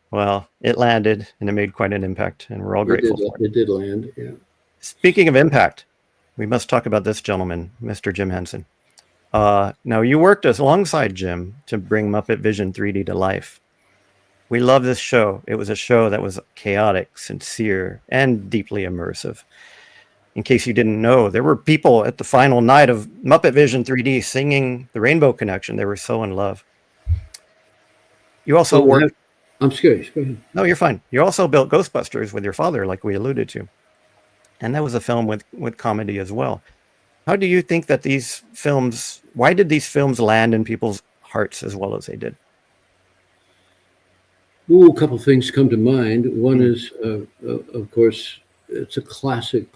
Well, it landed and it made quite an impact, and we're all grateful for it. It did land, yeah. Speaking of impact, we must talk about this gentleman, Mr. Jim Henson. Now, you worked alongside Jim to bring Muppet Vision 3D to life. We love this show. It was a show that was chaotic, sincere, and deeply immersive. In case you didn't know, there were people at the final night of Muppet Vision 3D singing The Rainbow Connection. They were so in love. You also worked... I'm serious. Go ahead. No, you're fine. You also built Ghostbusters with your father, like we alluded to. And that was a film with comedy as well. How do you think that why did these films land in people's hearts as well as they did? Ooh, a couple of things come to mind. One is, of course, it's a classic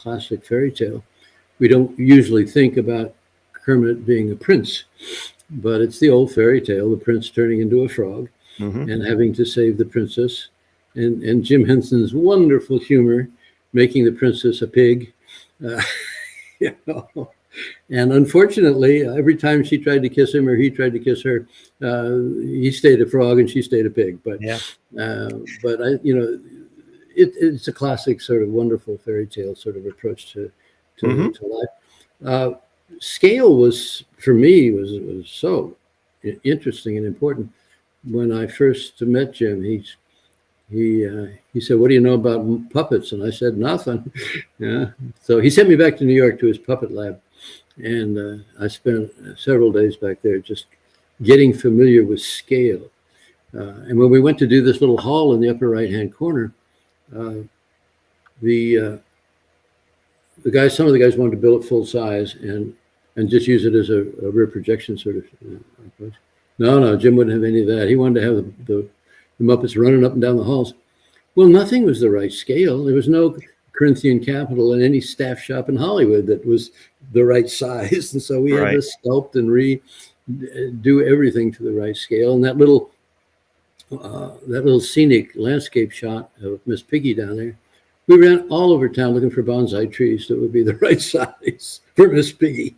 fairy tale. We don't usually think about Kermit being a prince, but it's the old fairy tale, the prince turning into a frog and having to save the princess, and Jim Henson's wonderful humor making the princess a pig. You know. And unfortunately, every time she tried to kiss him or he tried to kiss her, he stayed a frog and she stayed a pig. But it's a classic sort of wonderful fairy tale sort of approach to life. Scale was, for me, was so interesting and important. When I first met Jim, he said, "What do you know about puppets?" And I said, "Nothing." Yeah. So he sent me back to New York to his puppet lab, and I spent several days back there just getting familiar with scale. And when we went to do this little hall in the upper right-hand corner, some of the guys wanted to build it full size and just use it as a rear projection sort of approach. No, Jim wouldn't have any of that. He wanted to have the Muppets running up and down the halls. Well, nothing was the right scale. There was no Corinthian capital in any staff shop in Hollywood that was the right size. And so we had to sculpt and do everything to the right scale. And that little scenic landscape shot of Miss Piggy down there, we ran all over town looking for bonsai trees that would be the right size for Miss Piggy.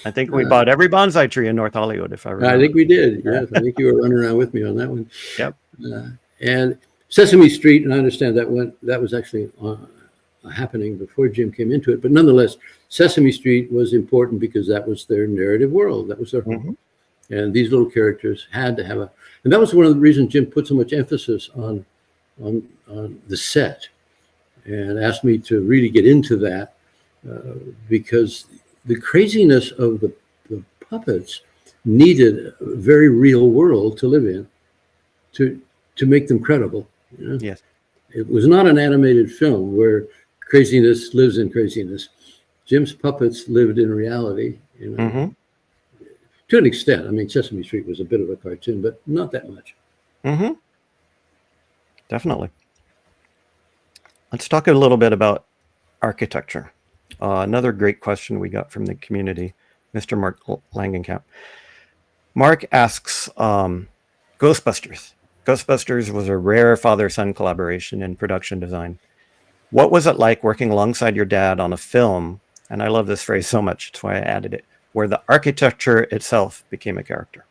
I think we bought every bonsai tree in North Hollywood, if I remember. I think we did. Yes, I think you were running around with me on that one. Yep. And Sesame Street, and I understand that was actually happening before Jim came into it, but nonetheless, Sesame Street was important because that was their narrative world. That was their home. And these little characters had to have and that was one of the reasons Jim put so much emphasis on the set and asked me to really get into that because the craziness of the puppets needed a very real world to live in to make them credible. You know? Yes. It was not an animated film where craziness lives in craziness. Jim's puppets lived in reality, you know, to an extent. I mean, Sesame Street was a bit of a cartoon, but not that much. Definitely. Let's talk a little bit about architecture. Another great question we got from the community, Mr. Mark Langenkamp. Mark asks, Ghostbusters, Ghostbusters was a rare father-son collaboration in production design. What was it like working alongside your dad on a film, and I love this phrase so much, that's why I added it, where the architecture itself became a character?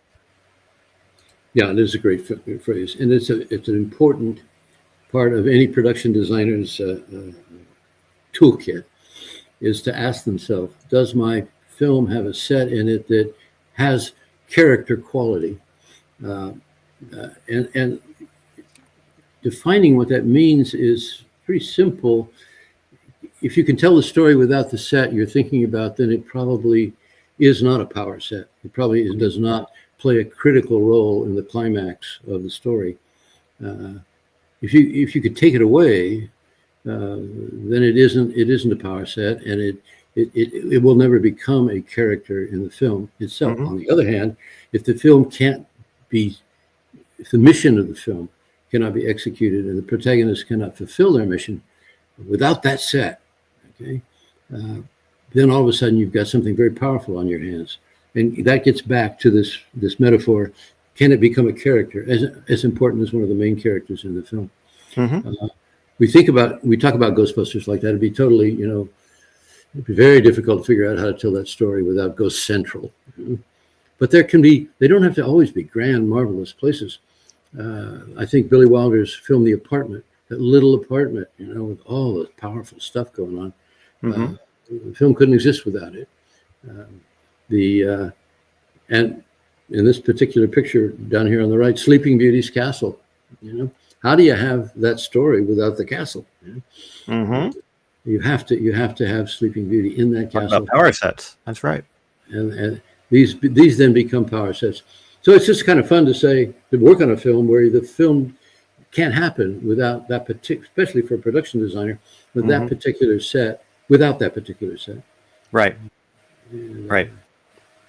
Yeah, it is a great phrase, and it's an important part of any production designer's toolkit, is to ask themselves, does my film have a set in it that has character quality? And defining what that means is pretty simple. If you can tell the story without the set you're thinking about, then it probably is not a power set. It probably does not play a critical role in the climax of the story. If you could take it away, then it isn't a power set, and it will never become a character in the film itself. On the other hand, if the mission of the film cannot be executed and the protagonists cannot fulfill their mission without that set, okay, then all of a sudden you've got something very powerful on your hands. And that gets back to this metaphor: can it become a character as important as one of the main characters in the film? We talk about Ghostbusters like that. It'd be totally, it'd be very difficult to figure out how to tell that story without Ghost Central. But they don't have to always be grand, marvelous places. I think Billy Wilder's film The Apartment, that little apartment, with all the powerful stuff going on. The film couldn't exist without it. And in this particular picture down here on the right, Sleeping Beauty's castle. How do you have that story without the castle? You have to have Sleeping Beauty in that castle. About power sets. That's right. And these then become power sets. So it's just kind of fun to work on a film where the film can't happen without that particular, especially for a production designer, with that particular set, without that particular set. Right. Right.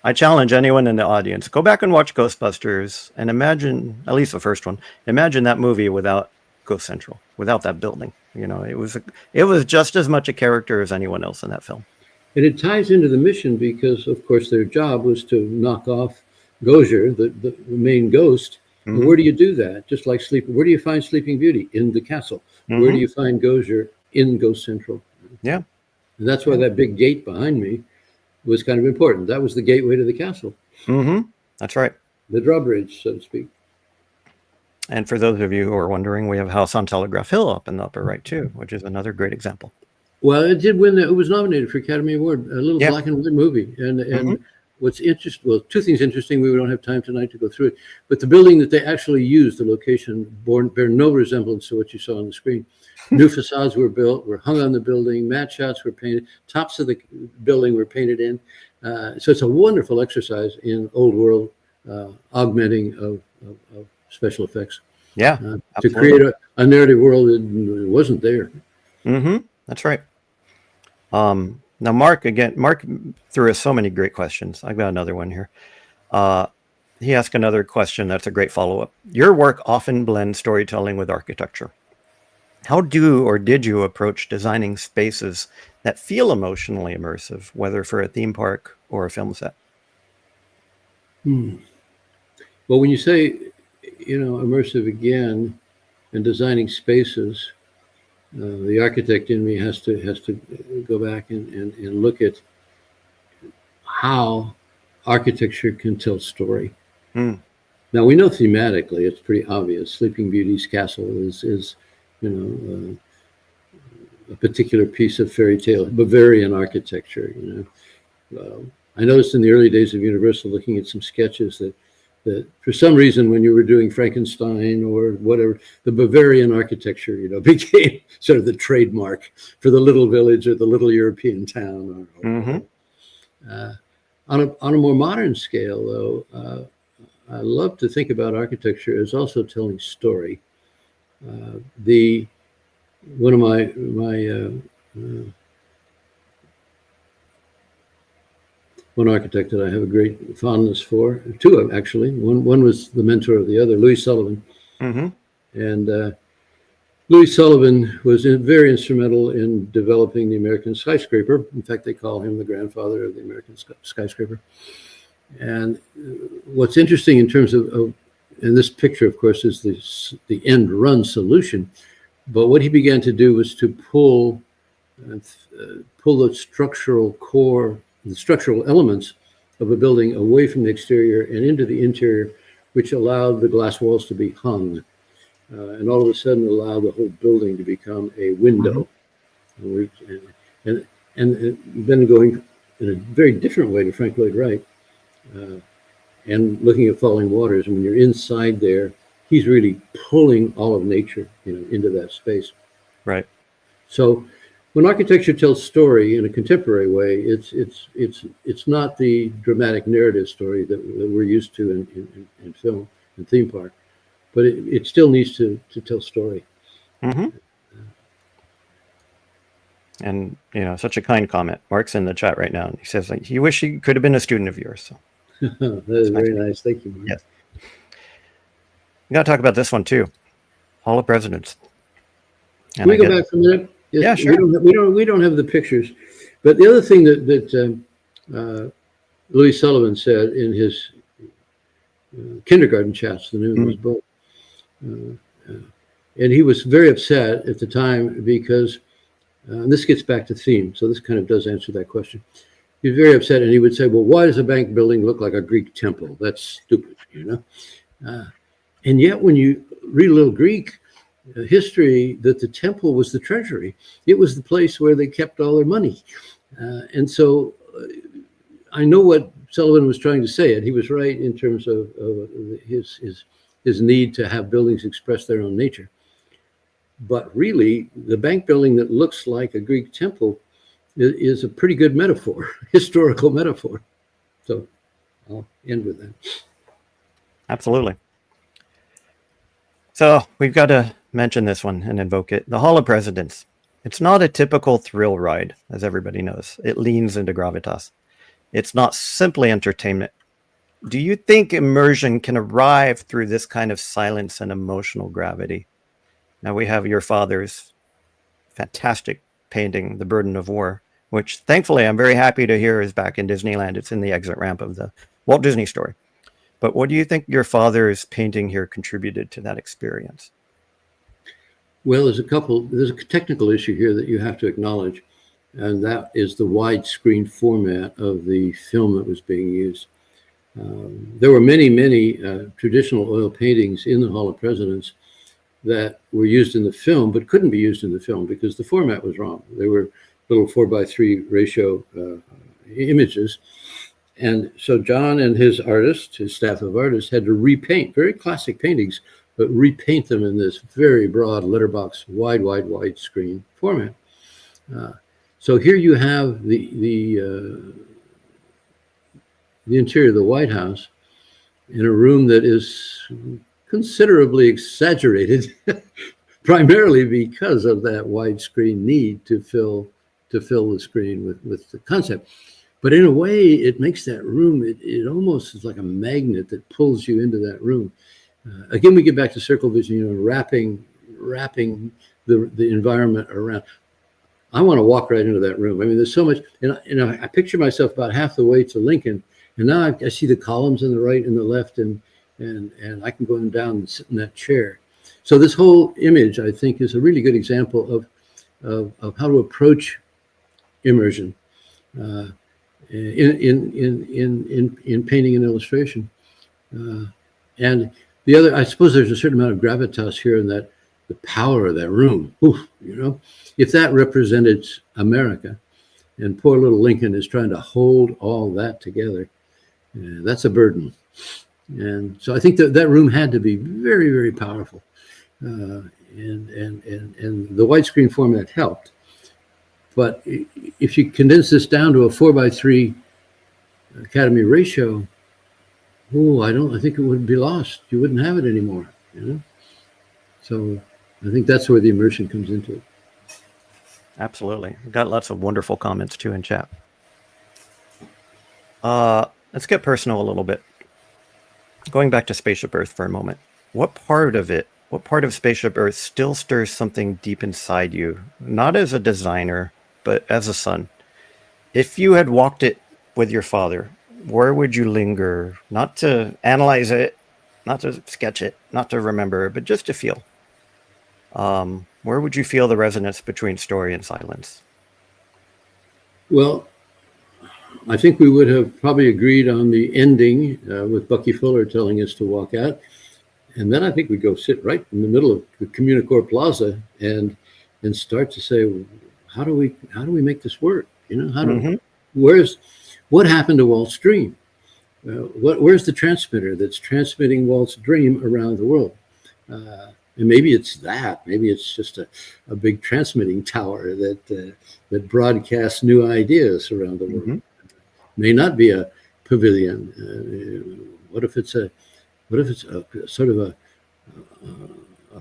I challenge anyone in the audience, go back and watch Ghostbusters and imagine, at least the first one, imagine that movie without Ghost Central, without that building. It was just as much a character as anyone else in that film. And it ties into the mission because, of course, their job was to knock off Gozer, the main ghost. And where do you do that? Just like where do you find Sleeping Beauty? In the castle. Where do you find Gozer? In Ghost Central. Yeah. And that's why that big gate behind me was kind of important. That was the gateway to the castle. That's right. The drawbridge, so to speak. And for those of you who are wondering, we have House on Telegraph Hill up in the upper right too, which is another great example. Well, it did win. It was nominated for Academy Award, a little black and white movie. And what's interesting, well, two things interesting. We don't have time tonight to go through it. But the building that they actually used, the location, bear no resemblance to what you saw on the screen. New facades were built, were hung on the building, matte shots were painted, tops of the building were painted in. So it's a wonderful exercise in old world augmenting of special effects. Yeah, to create a narrative world that wasn't there. That's right. Now, Mark threw us so many great questions. I've got another one here. He asked another question that's a great follow-up. Your work often blends storytelling with architecture. How did you approach designing spaces that feel emotionally immersive, whether for a theme park or a film set? Well, when you say, immersive again, and designing spaces, the architect in me has to go back and look at how architecture can tell story. Now we know thematically it's pretty obvious. Sleeping Beauty's castle is a particular piece of fairy tale Bavarian architecture. I noticed in the early days of Universal, looking at some sketches, that for some reason, when you were doing Frankenstein or whatever, the Bavarian architecture, became sort of the trademark for the little village or the little European town. On a more modern scale, though, I love to think about architecture as also telling story. One of my one architect that I have a great fondness for, two of them actually. One was the mentor of the other, Louis Sullivan. And Louis Sullivan was very instrumental in developing the American skyscraper. In fact, they call him the grandfather of the American skyscraper. And what's interesting in terms of and this picture, of course, is the end run solution. But what he began to do was to pull the structural core, the structural elements of a building away from the exterior and into the interior, which allowed the glass walls to be hung, and all of a sudden allowed the whole building to become a window. And then going in a very different way to Frank Lloyd Wright, and looking at Falling Waters. And when you're inside there, he's really pulling all of nature, into that space. Right. So when architecture tells story in a contemporary way, it's not the dramatic narrative story that we're used to in film and theme park, but it still needs to tell story. Mm-hmm. And such a kind comment. Mark's in the chat right now, and he says like he wish he could have been a student of yours. So that is very nice. Thank you, Mark. Yes. We got to talk about this one too, Hall of Presidents. Can we go back for a minute? Yeah, sure. We don't have the pictures, but the other thing that Louis Sullivan said in his kindergarten chats, the name of his book, and he was very upset at the time because, and this gets back to theme, so this kind of does answer that question. He was very upset, and he would say, "Well, why does a bank building look like a Greek temple? That's stupid, And yet, when you read a little Greek history, that the temple was the treasury. It was the place where they kept all their money. And so I know what Sullivan was trying to say. And he was right in terms of his need to have buildings express their own nature. But really, the bank building that looks like a Greek temple is a pretty good metaphor, historical metaphor. So I'll end with that. Absolutely. So we've got to mention this one and invoke it. The Hall of Presidents. It's not a typical thrill ride, as everybody knows. It leans into gravitas. It's not simply entertainment. Do you think immersion can arrive through this kind of silence and emotional gravity? Now we have your father's fantastic painting, The Burden of War, which thankfully I'm very happy to hear is back in Disneyland. It's in the exit ramp of the Walt Disney Story. But what do you think your father's painting here contributed to that experience? Well, there's a technical issue here that you have to acknowledge, and that is the widescreen format of the film that was being used. There were many traditional oil paintings in the Hall of Presidents that were used in the film, but couldn't be used in the film because the format was wrong. They were little 4:3 ratio images. And so John and his staff of artists, had to repaint very classic paintings, but repaint them in this very broad letterbox, wide screen format. So here you have the interior of the White House in a room that is considerably exaggerated, primarily because of that widescreen need to fill the screen with the concept. But in a way, it makes that room, it almost is like a magnet that pulls you into that room. Again, we get back to circle vision, wrapping the environment around. I want to walk right into that room. I mean, there's so much, and I picture myself about half the way to Lincoln, and now I see the columns on the right and the left, and I can go down and sit in that chair. So this whole image, I think, is a really good example of how to approach immersion. In painting and illustration, and the other, I suppose there's a certain amount of gravitas here in that the power of that room. Oof, if that represented America, and poor little Lincoln is trying to hold all that together, that's a burden. And so I think that room had to be very, very powerful, and the widescreen format helped. But if you condense this down to a 4:3 Academy ratio, I think it would be lost. You wouldn't have it anymore, So I think that's where the immersion comes into it. Absolutely. We've got lots of wonderful comments too in chat. Let's get personal a little bit. Going back to Spaceship Earth for a moment. What part of Spaceship Earth still stirs something deep inside you? Not as a designer, but as a son. If you had walked it with your father, where would you linger? Not to analyze it not to sketch it, not to remember, but just to feel. Where would you feel the resonance between story and silence? Well, I think we would have probably agreed on the ending with Bucky Fuller telling us to walk out. And then I think we'd go sit right in the middle of the Communicore Plaza and start to say, how do we make this work? You know, what happened to Walt's dream? Where's the transmitter that's transmitting Walt's dream around the world? And maybe it's that. Maybe it's just a big transmitting tower that broadcasts new ideas around the world. May not be a pavilion. What if it's a sort of a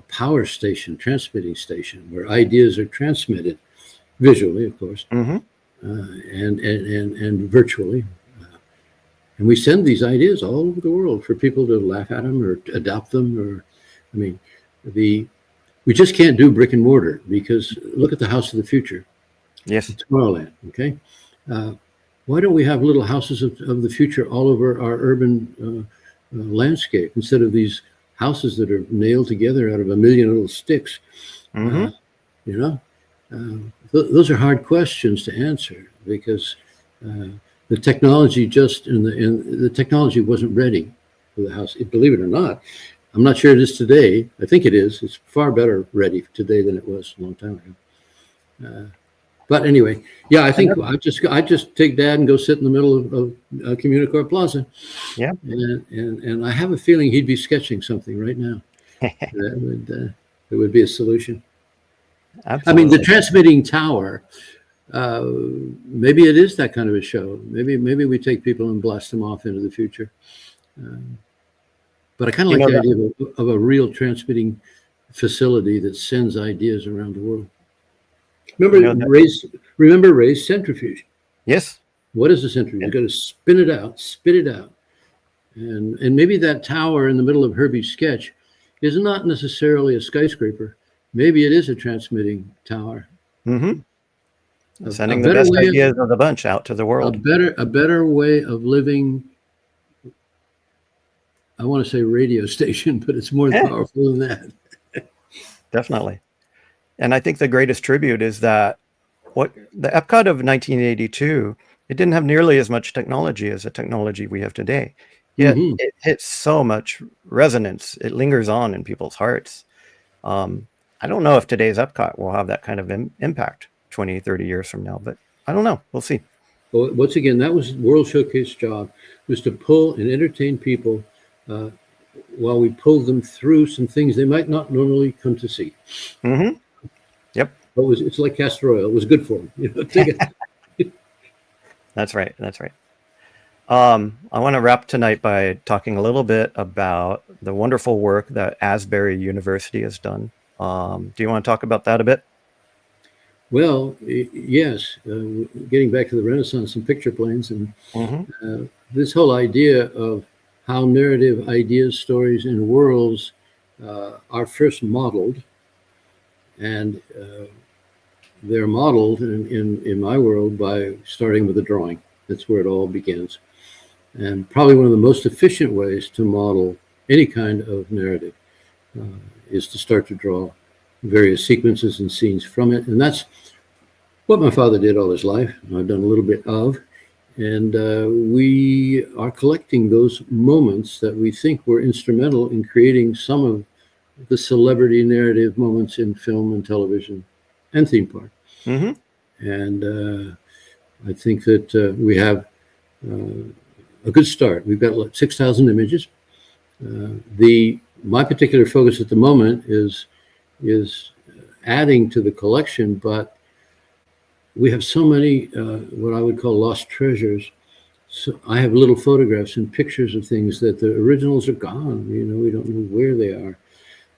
power station, transmitting station, where ideas are transmitted visually, of course, and virtually. And we send these ideas all over the world for people to laugh at them or adopt them. Or, I mean, we just can't do brick and mortar, because look at the House of the Future. Yes. Tomorrowland, okay? Why don't we have little houses of the future all over our urban landscape, instead of these houses that are nailed together out of a million little sticks? You know, those are hard questions to answer, because the technology the technology wasn't ready for the house. Believe it or not, I'm not sure it is today. I think it is. It's far better ready today than it was a long time ago. But anyway, yeah, I think I just take Dad and go sit in the middle of Communicore Plaza. Yeah, and I have a feeling he'd be sketching something right now. That would be a solution. Absolutely. I mean, the transmitting tower. Maybe it is that kind of a show. Maybe we take people and blast them off into the future. But I kind of like the idea of a real transmitting facility that sends ideas around the world. Remember Ray's centrifuge? Yes. What is the centrifuge? You've got to spit it out. And maybe that tower in the middle of Herbie's sketch is not necessarily a skyscraper. Maybe it is a transmitting tower. Sending the best ideas of the bunch out to the world. A better way of living. I want to say radio station, but it's more powerful than that. Definitely. And I think the greatest tribute is that what the Epcot of 1982, it didn't have nearly as much technology as the technology we have today. Yet it hits so much resonance. It lingers on in people's hearts. I don't know if today's Epcot will have that kind of impact 20, 30 years from now, but I don't know. We'll see. Well, once again, that was World Showcase's job, was to pull and entertain people while we pulled them through some things they might not normally come to see. Yep. It's like castor oil. It was good for them. You know, take it. That's right. I want to wrap tonight by talking a little bit about the wonderful work that Asbury University has done. Do you want to talk about that a bit? Well, yes. Getting back to the Renaissance and picture planes, and this whole idea of how narrative ideas, stories, and worlds are first modeled. And they're modeled in my world by starting with a drawing. That's where it all begins. And probably one of the most efficient ways to model any kind of narrative is to start to draw various sequences and scenes from it. And that's what my father did all his life. I've done a little bit of. And we are collecting those moments that we think were instrumental in creating some of the celebrity narrative moments in film and television and theme park. And I think that we have a good start. We've got 6,000 images. My particular focus at the moment is adding to the collection, but we have so many what I would call lost treasures. So I have little photographs and pictures of things that the originals are gone. You know, we don't know where they are.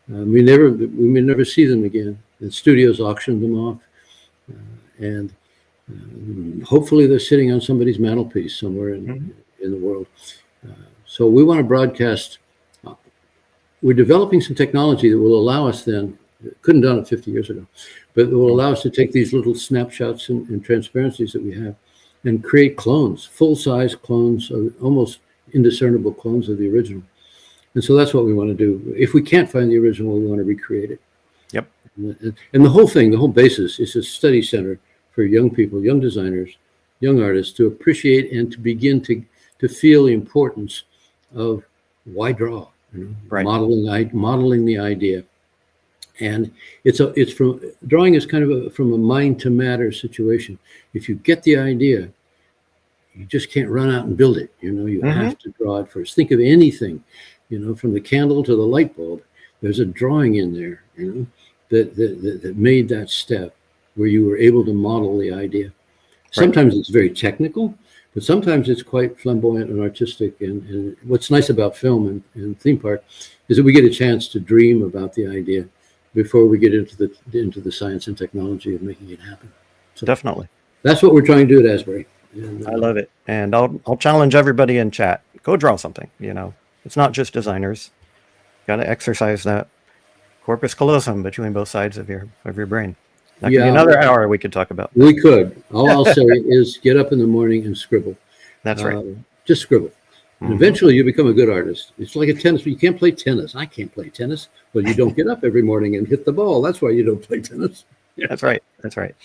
We may never see them again. The studios auctioned them off, and hopefully they're sitting on somebody's mantelpiece somewhere in the world. So we want to broadcast. We're developing some technology that will allow us then, couldn't have done it 50 years ago, but it will allow us to take these little snapshots and transparencies that we have and create clones, full-size clones, almost indiscernible clones of the original. And so that's what we want to do. If we can't find the original, we want to recreate it. Yep. And the whole thing, the whole basis is a study center for young people, young designers, young artists to appreciate and to begin to feel the importance of why draw, Right. modeling the idea. And it's from drawing is kind of from a mind to matter situation. If you get the idea, you just can't run out and build it. You have to draw it first. Think of anything, from the candle to the light bulb. There's a drawing in there, that made that step where you were able to model the idea. Sometimes it's very technical, but sometimes it's quite flamboyant and artistic. And what's nice about film and theme park is that we get a chance to dream about the idea before we get into the science and technology of making it happen. So Definitely. that's what we're trying to do at Asbury. And, I love it. And I'll challenge everybody in chat. Go draw something, It's not just designers. Got to exercise that corpus callosum between both sides of your brain. That could be another hour we could talk about. We could. All I'll say is get up in the morning and scribble. That's right. Just scribble. And eventually you become a good artist. It's like a tennis. You can't play tennis. I can't play tennis. Well, you don't get up every morning and hit the ball. That's why you don't play tennis. That's right. That's right.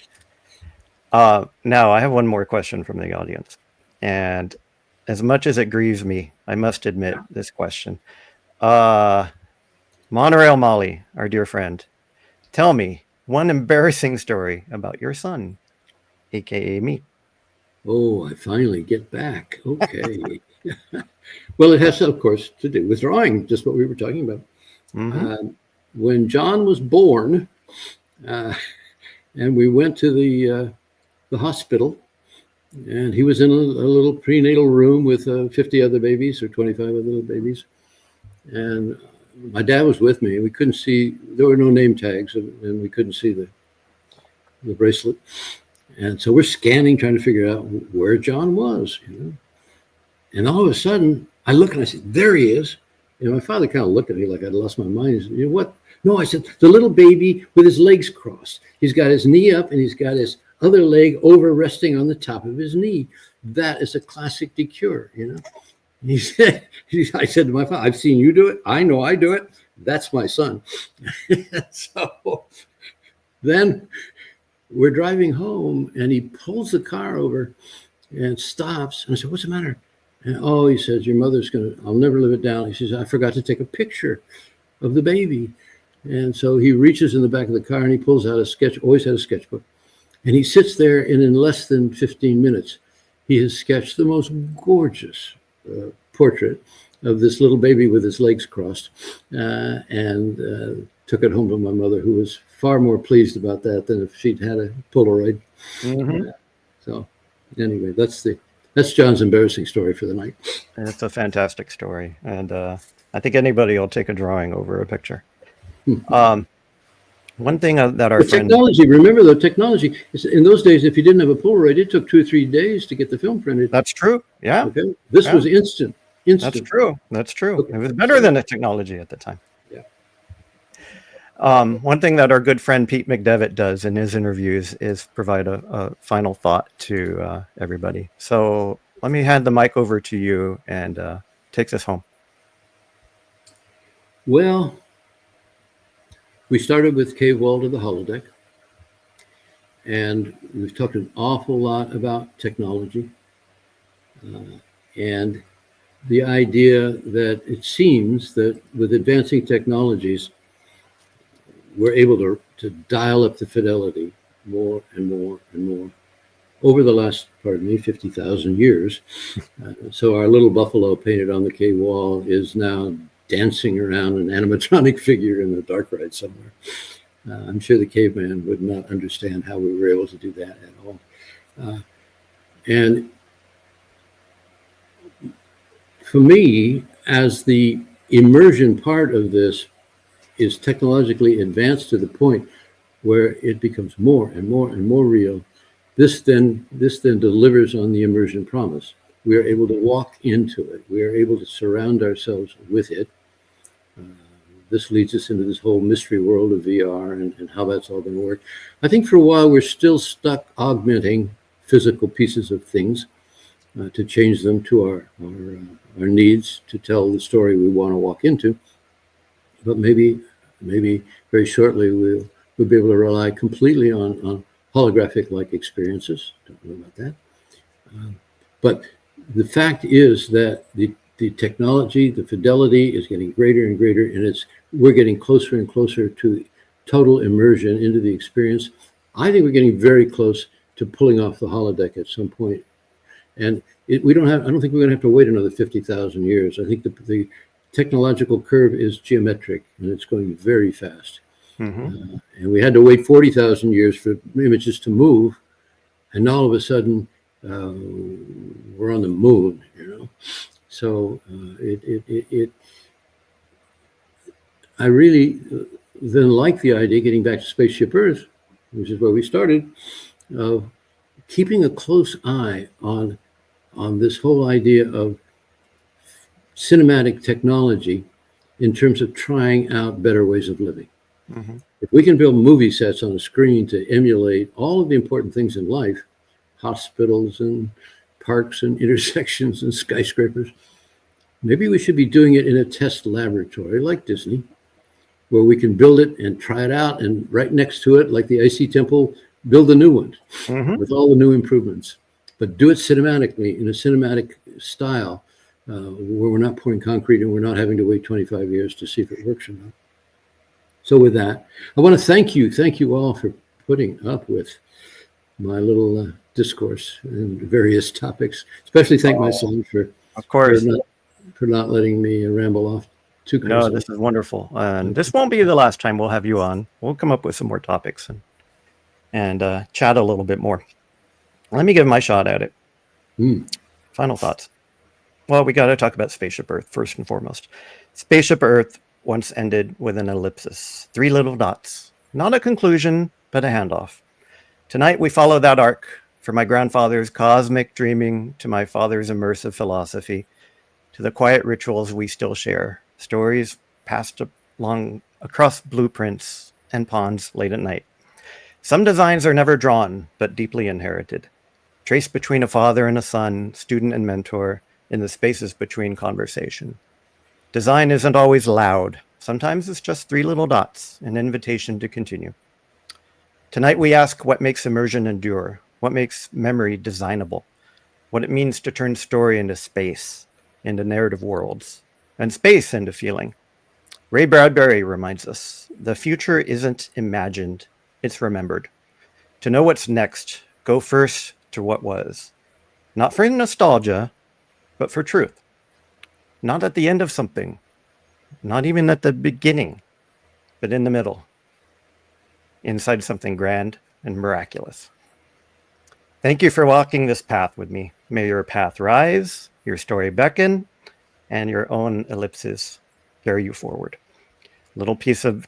Now, I have one more question from the audience. And as much as it grieves me, I must admit this question. Monorail Molly, our dear friend, tell me one embarrassing story about your son, a.k.a. me. Oh, I finally get back. Okay. Well, it has, of course, to do with drawing, just what we were talking about. When John was born, and we went to the hospital, and he was in a little prenatal room with 50 other babies or 25 other little babies. And my dad was with me. We couldn't see, there were no name tags, and we couldn't see the bracelet. And so we're scanning, trying to figure out where John was, And all of a sudden, I look and I said, there he is. My father kind of looked at me like I'd lost my mind. He said, what? No, I said, the little baby with his legs crossed. He's got his knee up and he's got his other leg over resting on the top of his knee. That is a classic DeCuir, He said, I said to my father, I've seen you do it. I know I do it. That's my son. So then we're driving home and he pulls the car over and stops. And I said, what's the matter? And he says, your mother's I'll never live it down. He says, I forgot to take a picture of the baby. And so he reaches in the back of the car and he pulls out always had a sketchbook. And he sits there and in less than 15 minutes, he has sketched the most gorgeous portrait of this little baby with his legs crossed, and took it home to my mother, who was far more pleased about that than if she'd had a Polaroid. So anyway, that's John's embarrassing story for the night. It's a fantastic story. And I think anybody will take a drawing over a picture. One thing that our friend... Technology, remember the technology, in those days, if you didn't have a Polaroid, it took 2 or 3 days to get the film printed. That's true. Yeah. Okay. This was instant. That's true. That's true. Okay. It was better than the technology at the time. Yeah. One thing that our good friend Pete McDevitt does in his interviews is provide a final thought to everybody. So let me hand the mic over to you and takes us home. Well, we started with Cave Wall to the Holodeck, and we've talked an awful lot about technology and the idea that it seems that with advancing technologies, we're able to dial up the fidelity more and more and more over the last, 50,000 years. So our little buffalo painted on the cave wall is now dancing around an animatronic figure in the dark ride somewhere. I'm sure the caveman would not understand how we were able to do that at all. And for me, as the immersion part of this is technologically advanced to the point where it becomes more and more and more real, this then delivers on the immersion promise. We are able to walk into it. We are able to surround ourselves with it. This leads us into this whole mystery world of VR and how that's all going to work. I think for a while we're still stuck augmenting physical pieces of things. to change them to our needs to tell the story we want to walk into. But maybe very shortly we'll be able to rely completely on holographic-like experiences. Don't know about that. But the fact is that the technology, the fidelity is getting greater and greater, and we're getting closer and closer to total immersion into the experience. I think we're getting very close to pulling off the holodeck at some point. And I don't think we're going to have to wait another 50,000 years. I think the technological curve is geometric, and it's going very fast. And we had to wait 40,000 years for images to move, and all of a sudden we're on the moon. So I really then like the idea, getting back to Spaceship Earth, which is where we started, of keeping a close eye on this whole idea of cinematic technology in terms of trying out better ways of living. If we can build movie sets on a screen to emulate all of the important things in life, hospitals and parks and intersections and skyscrapers, maybe we should be doing it in a test laboratory like Disney, where we can build it and try it out, and right next to it, like the Icy Temple, build a new one with all the new improvements. But do it cinematically, in a cinematic style, where we're not pouring concrete and we're not having to wait 25 years to see if it works or not. So with that, I want to thank you all for putting up with my little discourse and various topics. Especially thank my son for not letting me ramble off too crazy. No, this is wonderful, and this won't be the last time we'll have you on. We'll come up with some more topics and chat a little bit more. Let me give my shot at it. Final thoughts. Well, we got to talk about Spaceship Earth first and foremost. Spaceship Earth once ended with an ellipsis, 3 little dots. Not a conclusion, but a handoff. Tonight we follow that arc, from my grandfather's cosmic dreaming to my father's immersive philosophy, to the quiet rituals we still share, stories passed along across blueprints and ponds late at night. Some designs are never drawn, but deeply inherited, traced between a father and a son, student and mentor, in the spaces between conversation. Design isn't always loud. Sometimes it's just 3 little dots, an invitation to continue. Tonight we ask what makes immersion endure, what makes memory designable, what it means to turn story into space, into narrative worlds, and space into feeling. Ray Bradbury reminds us, the future isn't imagined, it's remembered. To know what's next, go first to what was. Not for nostalgia, but for truth. Not at the end of something, not even at the beginning, but in the middle, inside something grand and miraculous. Thank you for walking this path with me. May your path rise, your story beckon, and your own ellipses carry you forward. Little piece of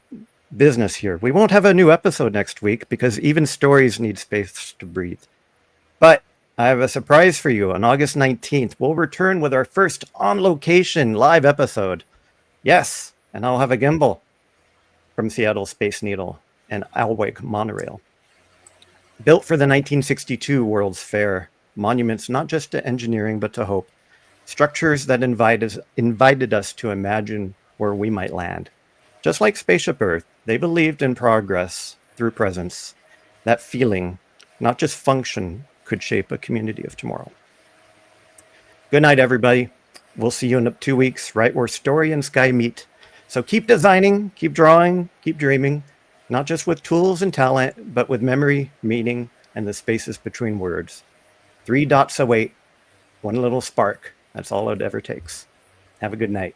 business here. We won't have a new episode next week because even stories need space to breathe. But I have a surprise for you. On August 19th, we'll return with our first on-location live episode. Yes, and I'll have a gimbal from Seattle Space Needle and Alwick Monorail. Built for the 1962 World's Fair, monuments not just to engineering but to hope. Structures that invited us to imagine where we might land. Just like Spaceship Earth, they believed in progress through presence. That feeling, not just function, could shape a community of tomorrow. Good night, everybody. We'll see you in 2 weeks, right where story and sky meet. So keep designing, keep drawing, keep dreaming, not just with tools and talent, but with memory, meaning, and the spaces between words. 3 dots await, 1 little spark. That's all it ever takes. Have a good night.